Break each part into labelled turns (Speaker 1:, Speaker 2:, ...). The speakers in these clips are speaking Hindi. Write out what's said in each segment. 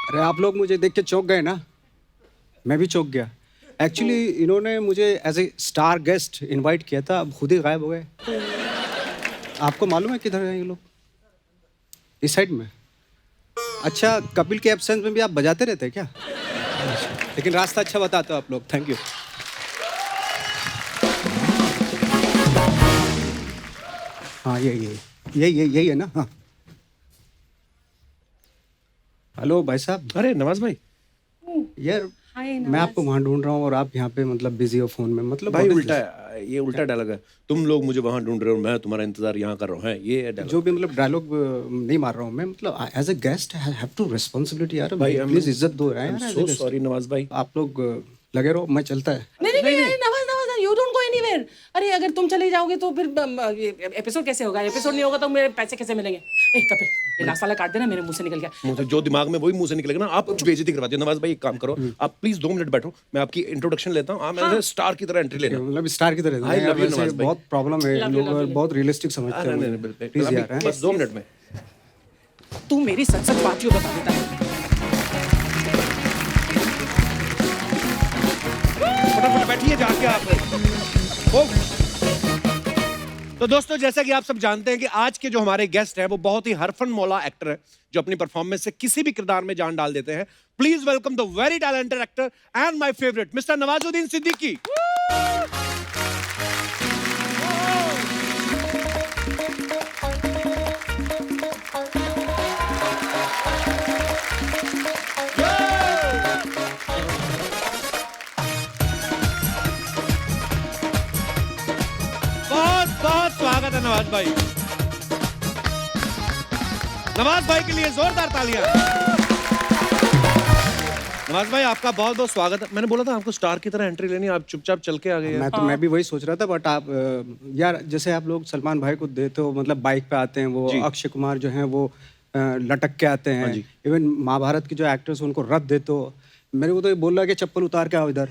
Speaker 1: अरे आप लोग मुझे देख के चौंक गए ना, मैं भी चौंक गया। एक्चुअली इन्होंने मुझे as a star guest invite किया था, अब खुद ही गायब हो गए। आपको मालूम है किधर हैं ये लोग? इस साइड में। अच्छा, कपिल के एब्सेंस में भी आप बजाते रहते हैं क्या? लेकिन रास्ता अच्छा बताते हो आप लोग, थैंक यू। हाँ यही है ना? हाँ। हेलो भाई साहब।
Speaker 2: अरे नवाज भाई।
Speaker 1: यार मैं आपको वहाँ ढूंढ रहा हूँ और आप यहाँ पे मतलब बिजी हो फोन में, मतलब
Speaker 2: भाई
Speaker 1: what is
Speaker 2: उल्टा
Speaker 1: this?
Speaker 2: है, ये उल्टा डायलॉग है। तुम लोग मुझे वहां ढूंढ रहे हो, मैं तुम्हारा इंतजार यहाँ कर रहा हूँ, है ये डायलॉग।
Speaker 1: जो भी मतलब डायलॉग नहीं मार रहा हूँ मैं, मतलब as a guest I have to responsibility यार,
Speaker 2: भाई
Speaker 1: प्लीज इज्जत दो यार। as a
Speaker 2: so
Speaker 1: guest।
Speaker 2: Sorry Nawaz भाई।
Speaker 1: आप लोग लगे रहो, मैं चलता है।
Speaker 3: नहीं Nawaz you don't go anywhere. अरे अगर तुम चले जाओगे तो फिर एपिसोड कैसे होगा? एपिसोड नहीं होगा तो मेरे पैसे कैसे मिलेंगे? ए कपिल, ये लास्ट वाला काट देना, मेरे मुंह से निकल गया।
Speaker 2: मुझे जो दिमाग में वही मुंह से निकलेगा ना। आप बेइज्जती करवाते हो नवाज भाई। एक काम करो, आप प्लीज 2 मिनट बैठो, मैं आपकी इंट्रोडक्शन लेता हूँ। आप ऐसे स्टार की तरह एंट्री लेना।
Speaker 1: मतलब स्टार की तरह।
Speaker 2: I love you,
Speaker 1: वैसे
Speaker 2: नवाज भाई।
Speaker 1: बहुत प्रॉब्लम है, लोग बहुत रियलिस्टिक समझते हैं। प्लीज यार, हैं?
Speaker 2: बस 2 मिनट में।
Speaker 3: तू मेरी सच सच बात क्यों बता देता है?
Speaker 2: फटाफट बैठिए जाके आप। ओ। तो दोस्तों, जैसा कि आप सब जानते हैं कि आज के जो हमारे गेस्ट हैं वो बहुत ही हरफन मौला एक्टर हैं जो अपनी परफॉर्मेंस से किसी भी किरदार में जान डाल देते हैं। Please welcome the very talented actor and my favourite mister Nawazuddin Siddiqui. बहुत बहुत स्वागत है नवाज भाई। नवाज भाई के लिए जोरदार तालियां। नवाज भाई आपका बहुत बहुत स्वागत है। मैंने बोला था आपको स्टार की तरह एंट्री लेनी, आप चुपचाप चल के आ गए।
Speaker 1: मैं भी वही सोच रहा था, बट आप यार जैसे आप लोग सलमान भाई को देते हो, मतलब बाइक पे आते हैं वो, अक्षय कुमार जो हैं वो लटक के आते हैं, इवन महाभारत के जो एक्टर्स उनको रथ देते हो। मेरे को तो ये बोल रहा है कि चप्पल उतार के आओ इधर।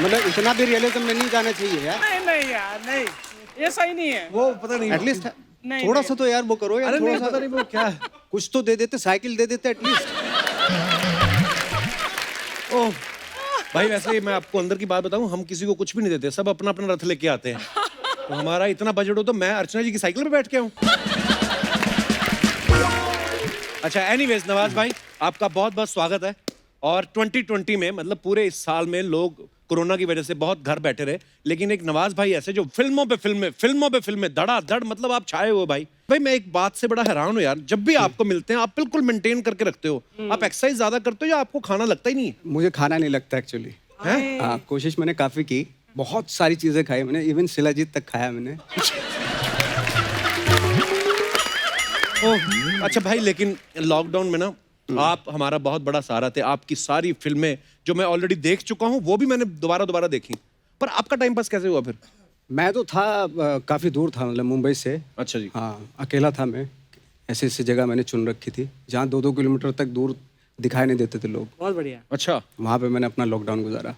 Speaker 1: मतलब इतना भी रियलिज्म में नहीं जाना चाहिए यार।
Speaker 3: नहीं यार, नहीं, ये सही नहीं है।
Speaker 2: वो पता नहीं
Speaker 1: एटलीस्ट थोड़ा सा तो यार वो करो यार।
Speaker 2: अरे
Speaker 1: थोड़ा
Speaker 2: नहीं,
Speaker 1: सा
Speaker 2: पता नहीं वो क्या है।
Speaker 1: कुछ तो दे देते, साइकिल दे देते एटलीस्ट।
Speaker 2: ओह भाई, वैसे ही मैं आपको अंदर की बात बताऊं, हम किसी को कुछ भी नहीं देते, सब अपना अपना रथ लेके आते हैं। तो हमारा इतना बजट हो तो मैं अर्चना जी की साइकिल पे बैठ के आऊं। अच्छा, एनीवेज नवाज भाई आपका बहुत बहुत स्वागत है। और 2020 में मतलब पूरे इस साल में लोग कोरोना की वजह से बहुत घर बैठे रहे, लेकिन एक नवाज भाई ऐसे जो फिल्मों पे फिल्में धड़ाधड़, मतलब आप छाए हुए भाई। भाई मैं एक बात से बड़ा हैरान हूँ यार, जब भी आपको मिलते हैं आप बिल्कुल मेंटेन करके रखते हो। आप एक्सरसाइज ज्यादा करते हो या आपको खाना लगता ही नहीं है?
Speaker 1: मुझे खाना नहीं लगता एक्चुअली। हाँ, कोशिश मैंने काफी की, बहुत सारी चीजें खाई मैंने, इवन शिलाजीत तक खाया मैंने।
Speaker 2: ओह अच्छा भाई, लेकिन लॉकडाउन में ना आप हमारा बहुत बड़ा सहारा थे। आपकी सारी फिल्में जो मैं ऑलरेडी देख चुका हूँ वो भी मैंने दोबारा देखी। पर आपका टाइम पास कैसे हुआ फिर?
Speaker 1: मैं तो था काफी दूर था, मतलब मुंबई से।
Speaker 2: अच्छा जी।
Speaker 1: हाँ, अकेला था मैं। ऐसी ऐसी जगह मैंने चुन रखी थी जहाँ 2-2 किलोमीटर तक दूर दिखाई नहीं देते थे लोग।
Speaker 3: बहुत बढ़िया।
Speaker 2: अच्छा,
Speaker 1: वहाँ पे मैंने अपना लॉकडाउन गुजारा।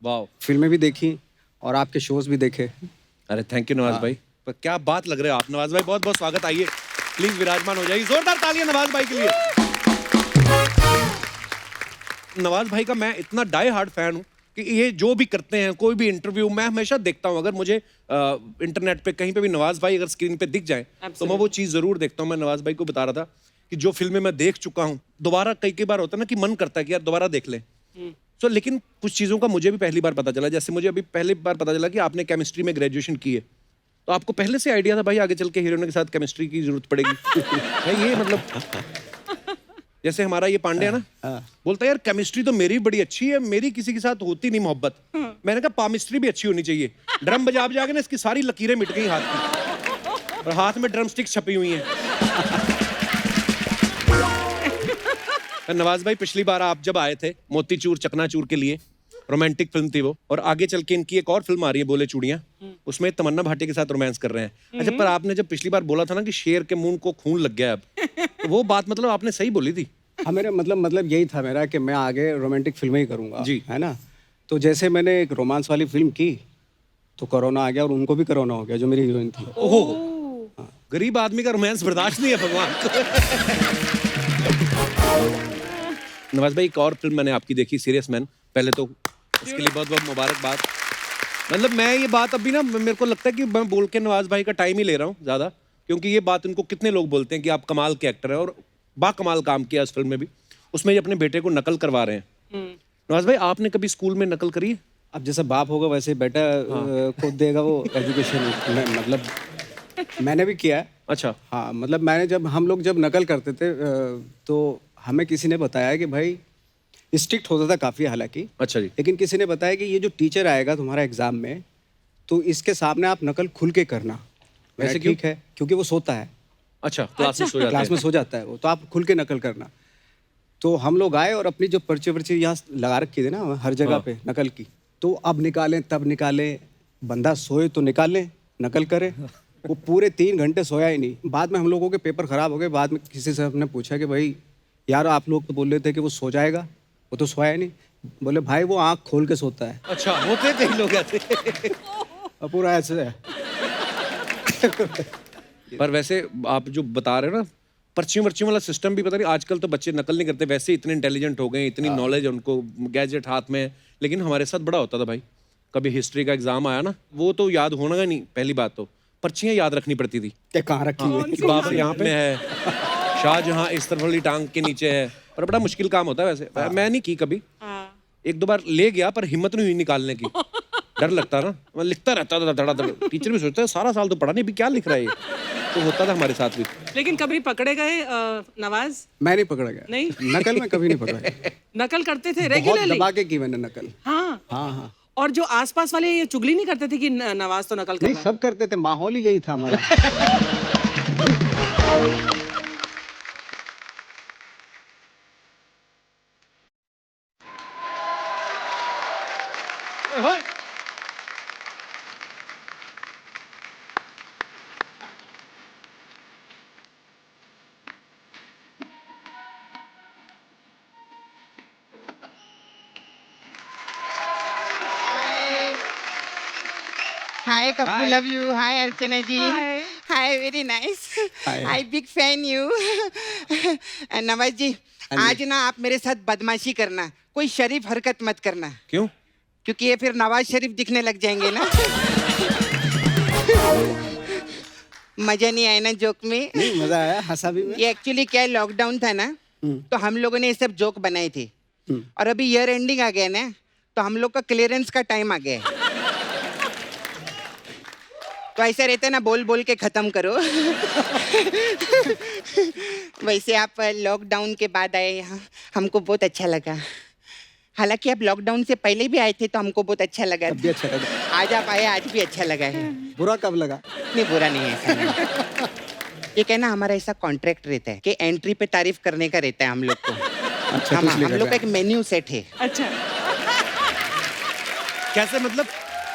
Speaker 2: वाह।
Speaker 1: फिल्में भी देखी और आपके शोज भी देखे।
Speaker 2: अरे थैंक यू नवाज भाई, पर क्या बात लग रहे हो आप। नवाज भाई बहुत बहुत स्वागत, आइए प्लीज विराजमान हो जाइए। जोरदार तालियां नवाज भाई के लिए। नवाज भाई का मैं इतना डाई हार्ड फैन हूं कि ये जो भी करते हैं, कोई भी इंटरव्यू मैं हमेशा देखता हूं। अगर मुझे इंटरनेट पे कहीं पे भी नवाज भाई अगर स्क्रीन पे दिख जाए तो मैं वो चीज जरूर देखता हूं। मैं नवाज भाई को बता रहा था कि जो फिल्में मैं देख चुका हूं, दोबारा कई बार होता है ना कि मन करता है कि यार दोबारा देख लें। तो लेकिन कुछ चीजों का मुझे भी पहली बार पता चला। जैसे मुझे अभी पहली बार पता चला कि आपने केमिस्ट्री में ग्रेजुएशन की है, तो आपको पहले से आइडिया था भाई आगे चल के हीरोइन के साथ केमिस्ट्री की जरूरत पड़ेगी। भाई ये मतलब जैसे हमारा ये पांडे है ना, बोलता है यार केमिस्ट्री तो मेरी बड़ी अच्छी है, मेरी किसी के साथ होती नहीं मोहब्बत। मैंने कहा पामिस्ट्री भी अच्छी होनी चाहिए। ड्रम बजा के ना इसकी सारी लकीरें मिट गई हाथ की, और हाथ में ड्रम स्टिक्स छपी हुई हैं। नवाज भाई पिछली बार आप जब आए थे मोतीचूर चकनाचूर के लिए, रोमांटिक फिल्म थी वो, और आगे चल के इनकी एक और फिल्म आ रही है बोले चूड़ियां, उसमें तमन्ना भाटिया के साथ रोमांस कर रहे हैं। अच्छा, पर आपने जब पिछली बार बोला था ना कि शेर के मुंह को खून लग गया अब, तो वो बात मतलब आपने सही बोली थी।
Speaker 1: हाँ, मेरा मतलब यही था मेरा कि मैं आगे रोमांटिक फिल्में ही करूँगा
Speaker 2: जी,
Speaker 1: है ना। तो जैसे मैंने एक रोमांस वाली फिल्म की तो कोरोना आ गया और उनको भी कोरोना हो गया, जो मेरी हीरोइन थी।
Speaker 2: ओह, गरीब आदमी का रोमांस बर्दाश्त नहीं है भगवान। नवाज भाई, एक और फिल्म मैंने आपकी देखी, सीरियस मैन। पहले तो इसके लिए बहुत बहुत मुबारकबाद। मतलब मैं ये बात अभी ना, मेरे को लगता है कि मैं बोल के नवाज भाई का टाइम ही ले रहा हूँ ज़्यादा, क्योंकि ये बात इनको कितने लोग बोलते हैं कि आप कमाल के एक्टर हैं, और बाकमाल काम किया इस फिल्म में भी। उसमें ये अपने बेटे को नकल करवा रहे हैं। नवाज भाई, आपने कभी स्कूल में नकल करी है?
Speaker 1: अब जैसे बाप होगा वैसे बेटा को देगा वो एजुकेशन। मतलब मैंने भी किया है।
Speaker 2: अच्छा।
Speaker 1: हाँ, मतलब हम लोग जब नकल करते थे तो हमें किसी ने बताया कि भाई स्ट्रिक्ट होता था काफ़ी हालांकि,
Speaker 2: अच्छा जी।
Speaker 1: लेकिन किसी ने बताया कि ये जो टीचर आएगा तुम्हारा एग्जाम में, तो इसके सामने आप नकल खुल के करना।
Speaker 2: वैसे क्यों?
Speaker 1: ठीक है, क्योंकि वो सोता है।
Speaker 2: अच्छा, क्लास में सो जाता
Speaker 1: क्लास
Speaker 2: है।
Speaker 1: में सो जाता है वो, तो आप खुल के नकल करना। तो हम लोग आए और अपनी जो पर्ची वर्ची यहाँ लगा रखी थी ना हर जगह पे नकल की, तो अब निकालें तब निकालें, बंदा सोए तो निकालें, नकल करे। वो पूरे 3 घंटे सोया ही नहीं। बाद में हम लोगों के पेपर खराब हो गए। बाद में किसी से हमने पूछा कि भाई यार आप लोग तो बोल रहे थे कि वो सो जाएगा, वो तो सोया ही नहीं। बोले भाई वो आँख खोल के सोता है।
Speaker 2: अच्छा, होते कई लोग ऐसे।
Speaker 1: और पूरा ऐसे है।
Speaker 2: पर वैसे आप जो बता रहे हो ना, पर्चियों वर्चियों वाला सिस्टम भी पता नहीं, आजकल तो बच्चे नकल नहीं करते, वैसे इतने इंटेलिजेंट हो गए, इतनी नॉलेज उनको, गैजेट हाथ में। लेकिन हमारे साथ बड़ा होता था भाई, कभी हिस्ट्री का एग्जाम आया ना, वो तो याद होना ही नहीं, पहली बात तो पर्चियां याद रखनी पड़ती थी।
Speaker 1: क्या कहाँ रखी है?
Speaker 2: कि बाबर यहाँ पे है, शाहजहां इस तरफ वाली टांग के नीचे है। और बड़ा मुश्किल काम होता है वैसे। मैं नहीं की कभी, एक दो बार ले गया पर हिम्मत नहीं हुई निकालने की, डर लगता ना। मैं लिखता रहता था धड़ाधड़। टीचर भी सोचता है सारा साल तो पढ़ा नहीं, अभी क्या लिख रहा है ये। तो होता था हमारे साथ भी।
Speaker 3: लेकिन कभी पकड़े गए नवाज?
Speaker 1: मैं नहीं पकड़ा गया।
Speaker 3: नहीं?
Speaker 1: नकल में कभी नहीं पकड़ा गया।
Speaker 3: नकल करते थे
Speaker 1: बहुत
Speaker 3: रेगुलरली?
Speaker 1: दबा के की मैंने नकल।
Speaker 3: हाँ
Speaker 1: हाँ हाँ।
Speaker 3: और जो आसपास वाले ये चुगली नहीं करते थे कि नवाज तो नकल कर
Speaker 1: नहीं,
Speaker 3: रहा है?
Speaker 1: सब करते थे, माहौल ही यही था हमारा।
Speaker 4: Hi, Kapil, love you. Hi, Archana ji.
Speaker 3: Hi.
Speaker 4: Hi, very nice.
Speaker 1: Hi.
Speaker 4: Hi, big fan you. And Nawaz जी, आज ना आप मेरे साथ बदमाशी करना, कोई शरीफ हरकत मत करना,
Speaker 2: क्यों?
Speaker 4: क्योंकि ये फिर नवाज शरीफ दिखने लग जाएंगे ना। मजा नहीं आया ना जोक में?
Speaker 1: नहीं, मजा आया, हंसा भी मैं।
Speaker 4: ये एक्चुअली क्या है, लॉकडाउन था ना, तो हम लोगों ने ये सब जोक बनाए थे। और अभी ईयर एंडिंग आ गया ना, तो हम लोग का क्लियरेंस का टाइम आ गया है। तो ऐसा रहता है ना, बोल बोल के खत्म करो। वैसे आप लॉकडाउन के बाद आए यहाँ, हमको बहुत अच्छा लगा। हालांकि आप लॉकडाउन से पहले भी आए थे तो हमको बहुत अच्छा लगा।
Speaker 1: तब भी अच्छा लगा।
Speaker 4: आज आप आए, आज भी अच्छा लगा है।
Speaker 1: बुरा कब लगा?
Speaker 4: नहीं, बुरा नहीं है, ऐसा नहीं। ये कहना हमारा ऐसा कॉन्ट्रैक्ट रहता है कि एंट्री पे तारीफ करने का रहता है हम लोग को।
Speaker 1: अच्छा,
Speaker 4: हम
Speaker 1: कुछ नहीं
Speaker 4: लोग का
Speaker 1: लगा।
Speaker 4: एक मेन्यू सेट है।
Speaker 3: अच्छा
Speaker 2: कैसे मतलब?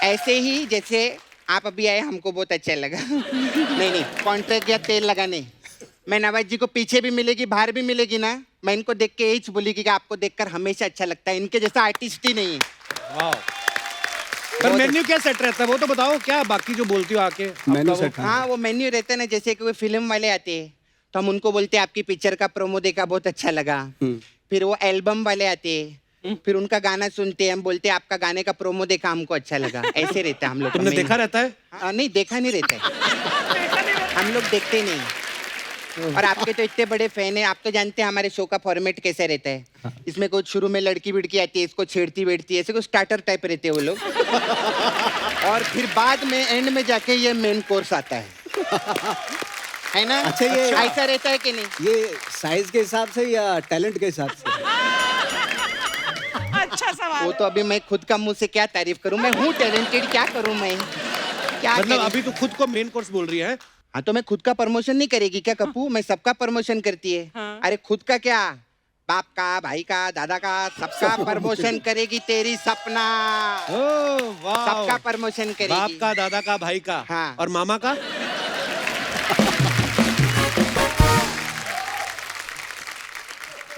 Speaker 4: ऐसे ही जैसे आप अभी आए, हमको बहुत अच्छा लगा। नहीं, कॉन्ट्रैक्ट या तेल लगाने। मैं नवाज जी को पीछे भी मिलेगी, बाहर भी मिलेगी ना, मैं इनको देख के यही बोलेगी कि आपको देखकर हमेशा अच्छा लगता है, इनके जैसा आर्टिस्ट ही नहीं है।
Speaker 2: वाह। पर मेन्यू क्या सेट रहता है वो तो बताओ, क्या बाकी जो बोलती हो आके?
Speaker 1: मेन्यू
Speaker 2: आपका
Speaker 1: सेट,
Speaker 4: हाँ, वो मेन्यू रहता है ना, जैसे कि कोई फिल्म वाले आते हैं तो हम उनको बोलते हैं आपकी पिक्चर का प्रोमो देखा, बहुत अच्छा लगा। फिर वो एल्बम वाले आते हैं, फिर उनका गाना सुनते हैं, हम बोलते हैं आपका गाने का प्रोमो देखा, हमको अच्छा लगा। ऐसे रहता है हम लोग का
Speaker 2: तुमने
Speaker 4: menu।
Speaker 2: देखा रहता है?
Speaker 4: नहीं, देखा नहीं रहता है। हम लोग देखते नहीं। और आपके तो इतने बड़े फैन हैं, आप तो जानते हैं हमारे शो का फॉर्मेट कैसे रहता है। इसमें कुछ शुरू में लड़की बिड़की आती है, इसको छेड़ती बैठती है, ऐसे कुछ स्टार्टर टाइप रहते हैं वो लोग। और फिर बाद में एंड में जाके ये मेन कोर्स आता है ना?
Speaker 1: अच्छा, ये
Speaker 4: ऐसा रहता है कि नहीं?
Speaker 1: ये साइज के हिसाब से या टैलेंट के हिसाब से?
Speaker 3: अच्छा सवाल
Speaker 4: वो तो अभी मैं खुद का मुंह से क्या तारीफ करूं, मैं हूँ टैलेंटेड, क्या करूं मैं, क्या
Speaker 2: मतलब
Speaker 4: करूं?
Speaker 2: अभी तो खुद को मेन कोर्स बोल रही है।
Speaker 4: हाँ, तो मैं खुद का प्रमोशन नहीं करेगी क्या कप्पू? मैं सबका प्रमोशन करती है।
Speaker 3: हाँ।
Speaker 4: अरे खुद का क्या, बाप का, भाई का, दादा का, सबका प्रमोशन करेगी तेरी सपना।
Speaker 2: ओह वाह।
Speaker 4: सबका प्रमोशन करेगी।
Speaker 2: बाप का, दादा का, भाई का।
Speaker 4: हाँ।
Speaker 2: और मामा का?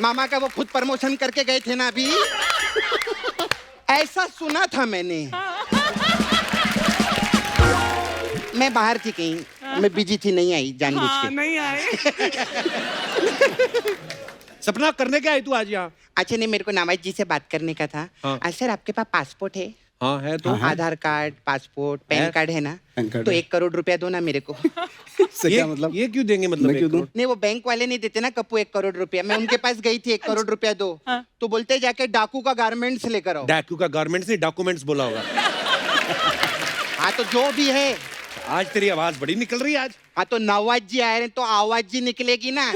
Speaker 4: मामा का वो खुद प्रमोशन करके गए थे ना अभी। ऐसा सुना था मैंने। मैं बाहर थी कहीं, मैं बिजी थी, नहीं आई जानबूझ
Speaker 3: हाँ
Speaker 4: के।
Speaker 3: नहीं आए
Speaker 2: सपना करने क्या आई तू आज यहाँ?
Speaker 4: अच्छा नहीं, मेरे को नवाज जी से बात करने का था।
Speaker 2: हाँ।
Speaker 4: सर आपके पास पासपोर्ट है?
Speaker 2: हाँ है तो।
Speaker 4: आधार कार्ड, पासपोर्ट, पैन
Speaker 2: है।
Speaker 4: कार्ड है ना?
Speaker 1: पैन कार्ड
Speaker 4: तो
Speaker 1: है।
Speaker 4: 1 करोड़ रुपया दो ना मेरे को।
Speaker 1: इससे क्या मतलब?
Speaker 2: ये क्यों देंगे मतलब?
Speaker 1: मैं क्यों
Speaker 2: 1
Speaker 1: दूं?
Speaker 2: करोड़?
Speaker 4: नहीं, वो बैंक वाले नहीं देते ना कप्पू 1 करोड़ रुपया। मैं उनके पास गई थी, 1 करोड़ रुपया दो, तो बोलते जाके डाकू का गारमेंट्स लेकर आओ।
Speaker 2: डाकू का गारमेंट्स नहीं, डॉक्यूमेंट्स बोला होगा।
Speaker 4: हाँ तो जो भी है।
Speaker 2: आज तेरी आवाज बड़ी निकल रही है आज।
Speaker 4: हाँ तो नवाज जी आए हैं तो आवाज जी निकलेगी ना।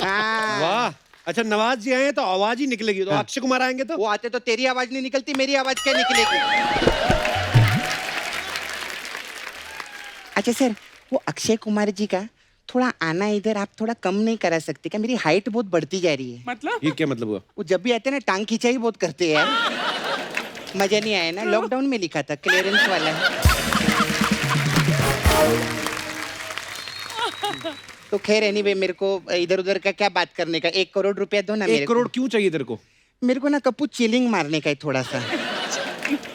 Speaker 4: हाँ।
Speaker 2: वाह, अच्छा नवाज जी आए हैं तो आवाज ही निकलेगी। तो अक्षय कुमार आएंगे तो?
Speaker 4: वो आते तो तेरी आवाज नहीं निकलती, मेरी आवाज क्या निकलेगी? अच्छा सर, वो अक्षय कुमार जी का थोड़ा आना इधर आप थोड़ा कम नहीं करा सकते क्या? मेरी हाइट बहुत बढ़ती जा रही है।
Speaker 3: मतलब
Speaker 2: ये क्या मतलब हुआ?
Speaker 4: वो जब भी आते हैं ना टांग खिंचाई बहुत करते हैं यार। मजा नहीं आया ना? लॉकडाउन में लिखा था, क्लियरेंस वाला है। तो खैर एनीवे, मेरे को इधर उधर का क्या बात करने का, 1 करोड़ रुपया दो ना
Speaker 2: 1
Speaker 4: मेरे
Speaker 2: करोड़
Speaker 4: को।
Speaker 2: क्यों चाहिए तेरे को?
Speaker 4: मेरे को ना कप्पू चिलिंग मारने का है थोड़ा सा।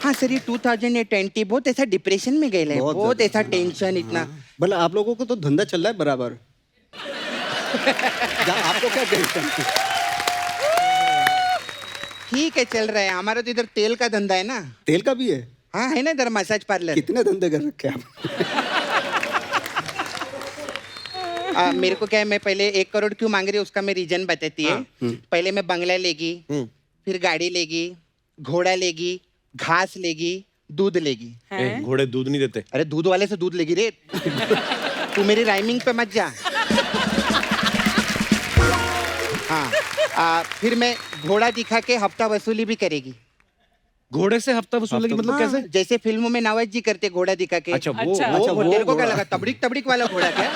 Speaker 4: हाँ सर, ये 2020 बहुत ऐसा डिप्रेशन में गए है,
Speaker 1: बहुत
Speaker 4: बहुत
Speaker 1: ज्यादा।
Speaker 4: ऐसा टेंशन इतना।
Speaker 1: भले आप लोगों को तो धंधा चल रहा है बराबर। आपको क्या टेंशन?
Speaker 4: ठीक है चल रहा है, हमारा तो इधर तेल का धंधा है ना।
Speaker 1: तेल का भी है?
Speaker 4: हाँ है ना इधर मसाज पार्लर।
Speaker 1: कितने धंधे कर रखे आप?
Speaker 4: मेरे को क्या है, मैं पहले 1 करोड़ क्यों मांग रही है उसका मैं रीजन बताती है। पहले मैं बंगला लेगी, फिर गाड़ी लेगी, घोड़ा लेगी, घास लेगी, दूध लेगी।
Speaker 2: घोड़े दूध नहीं देते।
Speaker 4: अरे दूध वाले से दूध लेगी रे। तू मेरी राइमिंग पे मत जा। हाँ, फिर मैं घोड़ा दिखा के हफ्ता वसूली भी करेगी।
Speaker 2: घोड़े से हफ्ता वसूलेगी मतलब
Speaker 4: हाँ,
Speaker 2: कैसे?
Speaker 4: जैसे फिल्मों में नवाज जी करते घोड़ा दिखा के।
Speaker 2: अच्छा वो।
Speaker 3: अच्छा।
Speaker 4: वो तेरे को क्या लगा तबड़िक तबड़िक वाला घोड़ा क्या?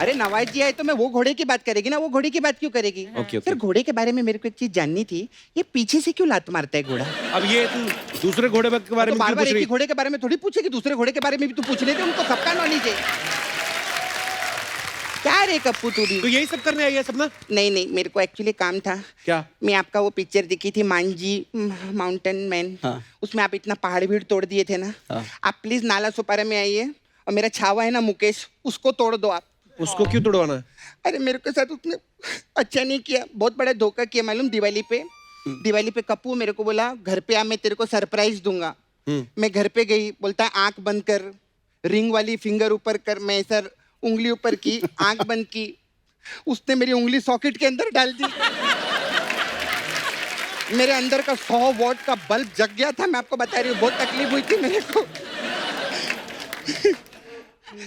Speaker 4: अरे नवाज जी आए तो मैं वो घोड़े की बात करेगी ना, वो घोड़े की बात क्यों करेगी?
Speaker 2: Okay, okay.
Speaker 4: सर घोड़े के बारे में मेरे को एक चीज जाननी थी, ये पीछे से क्यों लात मारता है घोड़ा?
Speaker 2: अब ये तू दूसरे घोड़े के बारे
Speaker 4: तो
Speaker 2: में
Speaker 4: बार
Speaker 2: क्यों
Speaker 4: बार
Speaker 2: पूछ
Speaker 4: एक
Speaker 2: रही?
Speaker 4: ही घोड़े के बारे में थोड़ी पूछेगी, दूसरे घोड़े के बारे में भी तू पूछ लेते, उनको सबका नॉलेज है। क्या रे कप्पू तू भी?
Speaker 2: तो यही सब करने आई है सपना?
Speaker 4: नहीं नहीं, मेरे को एक्चुअली काम था।
Speaker 2: क्या?
Speaker 4: मैं आपका वो पिक्चर दिखी थी मांझी माउंटेन मैन,
Speaker 1: हाँ।
Speaker 4: उसमें आप इतना पहाड़ भीड़ तोड़ दिए थे ना।
Speaker 1: हाँ।
Speaker 4: आप प्लीज नाला सुपारा में आइए, और मेरा छावा है ना मुकेश, उसको तोड़ दो आप।
Speaker 2: उसको क्यों तोड़वाना है?
Speaker 4: अरे मेरे के साथ उसने अच्छा नहीं किया, बहुत बड़ा धोखा किया मालूम। दिवाली पे कप्पू मेरे को बोला घर पे आ, मैं तेरे को सरप्राइज दूंगा। मैं घर पे गई, बोलता है आंख बंद कर, रिंग वाली फिंगर ऊपर कर। मैं ऐसा उंगली ऊपर की, आंख बंद की, उसने मेरी उंगली सॉकेट के अंदर डाल दी। मेरे अंदर का 100 वॉट का बल्ब जग गया था, मैं आपको बता रही हूँ, बहुत तकलीफ हुई थी मेरे को।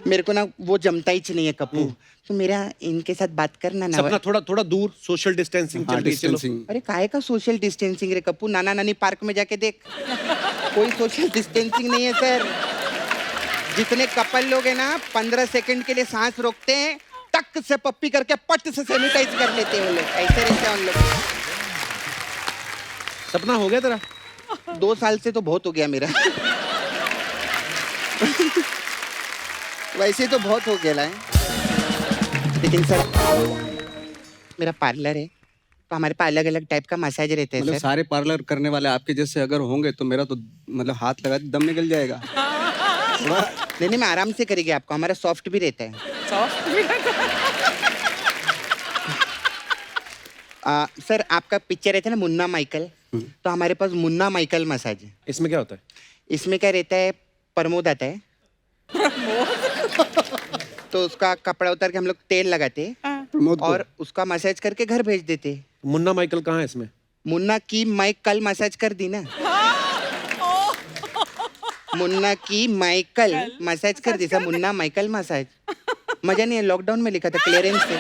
Speaker 4: मेरे को ना वो जमता ही नहीं है कप्पू, तो मेरा इनके साथ बात करना ना।
Speaker 2: सपना थोड़ा थोड़ा दूर, सोशल डिस्टेंसिंग चल
Speaker 1: हाँ,
Speaker 2: रही है, चलो।
Speaker 1: डिस्टेंसिंग।
Speaker 4: अरे काहे का सोशल डिस्टेंसिंग रे कप्पू? नाना नानी पार्क में जाके देख, कोई सोशल डिस्टेंसिंग नहीं है सर। जितने कपल लोग हैं ना 15 सेकंड के लिए सांस रोकते हैं, टक से पप्पी करके पट से सैनिटाइज कर लेते हैं वो लोग, ऐसे रहते हैं उन लोग।
Speaker 2: सपना हो गया तेरा?
Speaker 4: 2 साल से तो बहुत हो गया मेरा। वैसे तो बहुत हो गया है, लेकिन सर मेरा पार्लर है, तो हमारे पास अलग अलग टाइप का मसाज रहता है
Speaker 1: मतलब
Speaker 4: सर।
Speaker 1: सारे पार्लर करने वाले आपके जैसे अगर होंगे तो मेरा तो मतलब हाथ लगा दम निकल जाएगा।
Speaker 4: नहीं नहीं, मैं आराम से करेगी आपको, हमारा सॉफ्ट भी रहता है। सर आपका पिक्चर रहता है ना मुन्ना माइकल, तो हमारे पास मुन्ना माइकल मसाज है।
Speaker 2: इसमें क्या होता है?
Speaker 4: इसमें क्या रहता है, प्रमोद आता है। तो उसका कपड़ा उतार के हम लोग तेल लगाते
Speaker 1: प्रमोद को?
Speaker 4: और उसका मसाज करके घर भेज देते।
Speaker 2: मुन्ना माइकल कहाँ है इसमें?
Speaker 4: मुन्ना की माइक कल मसाज कर दी ना। मुन्ना की माइकल मसाज कर दी सर, मुन्ना माइकल मसाज। मजा नहीं है, लॉकडाउन में लिखा था क्लियरेंस से।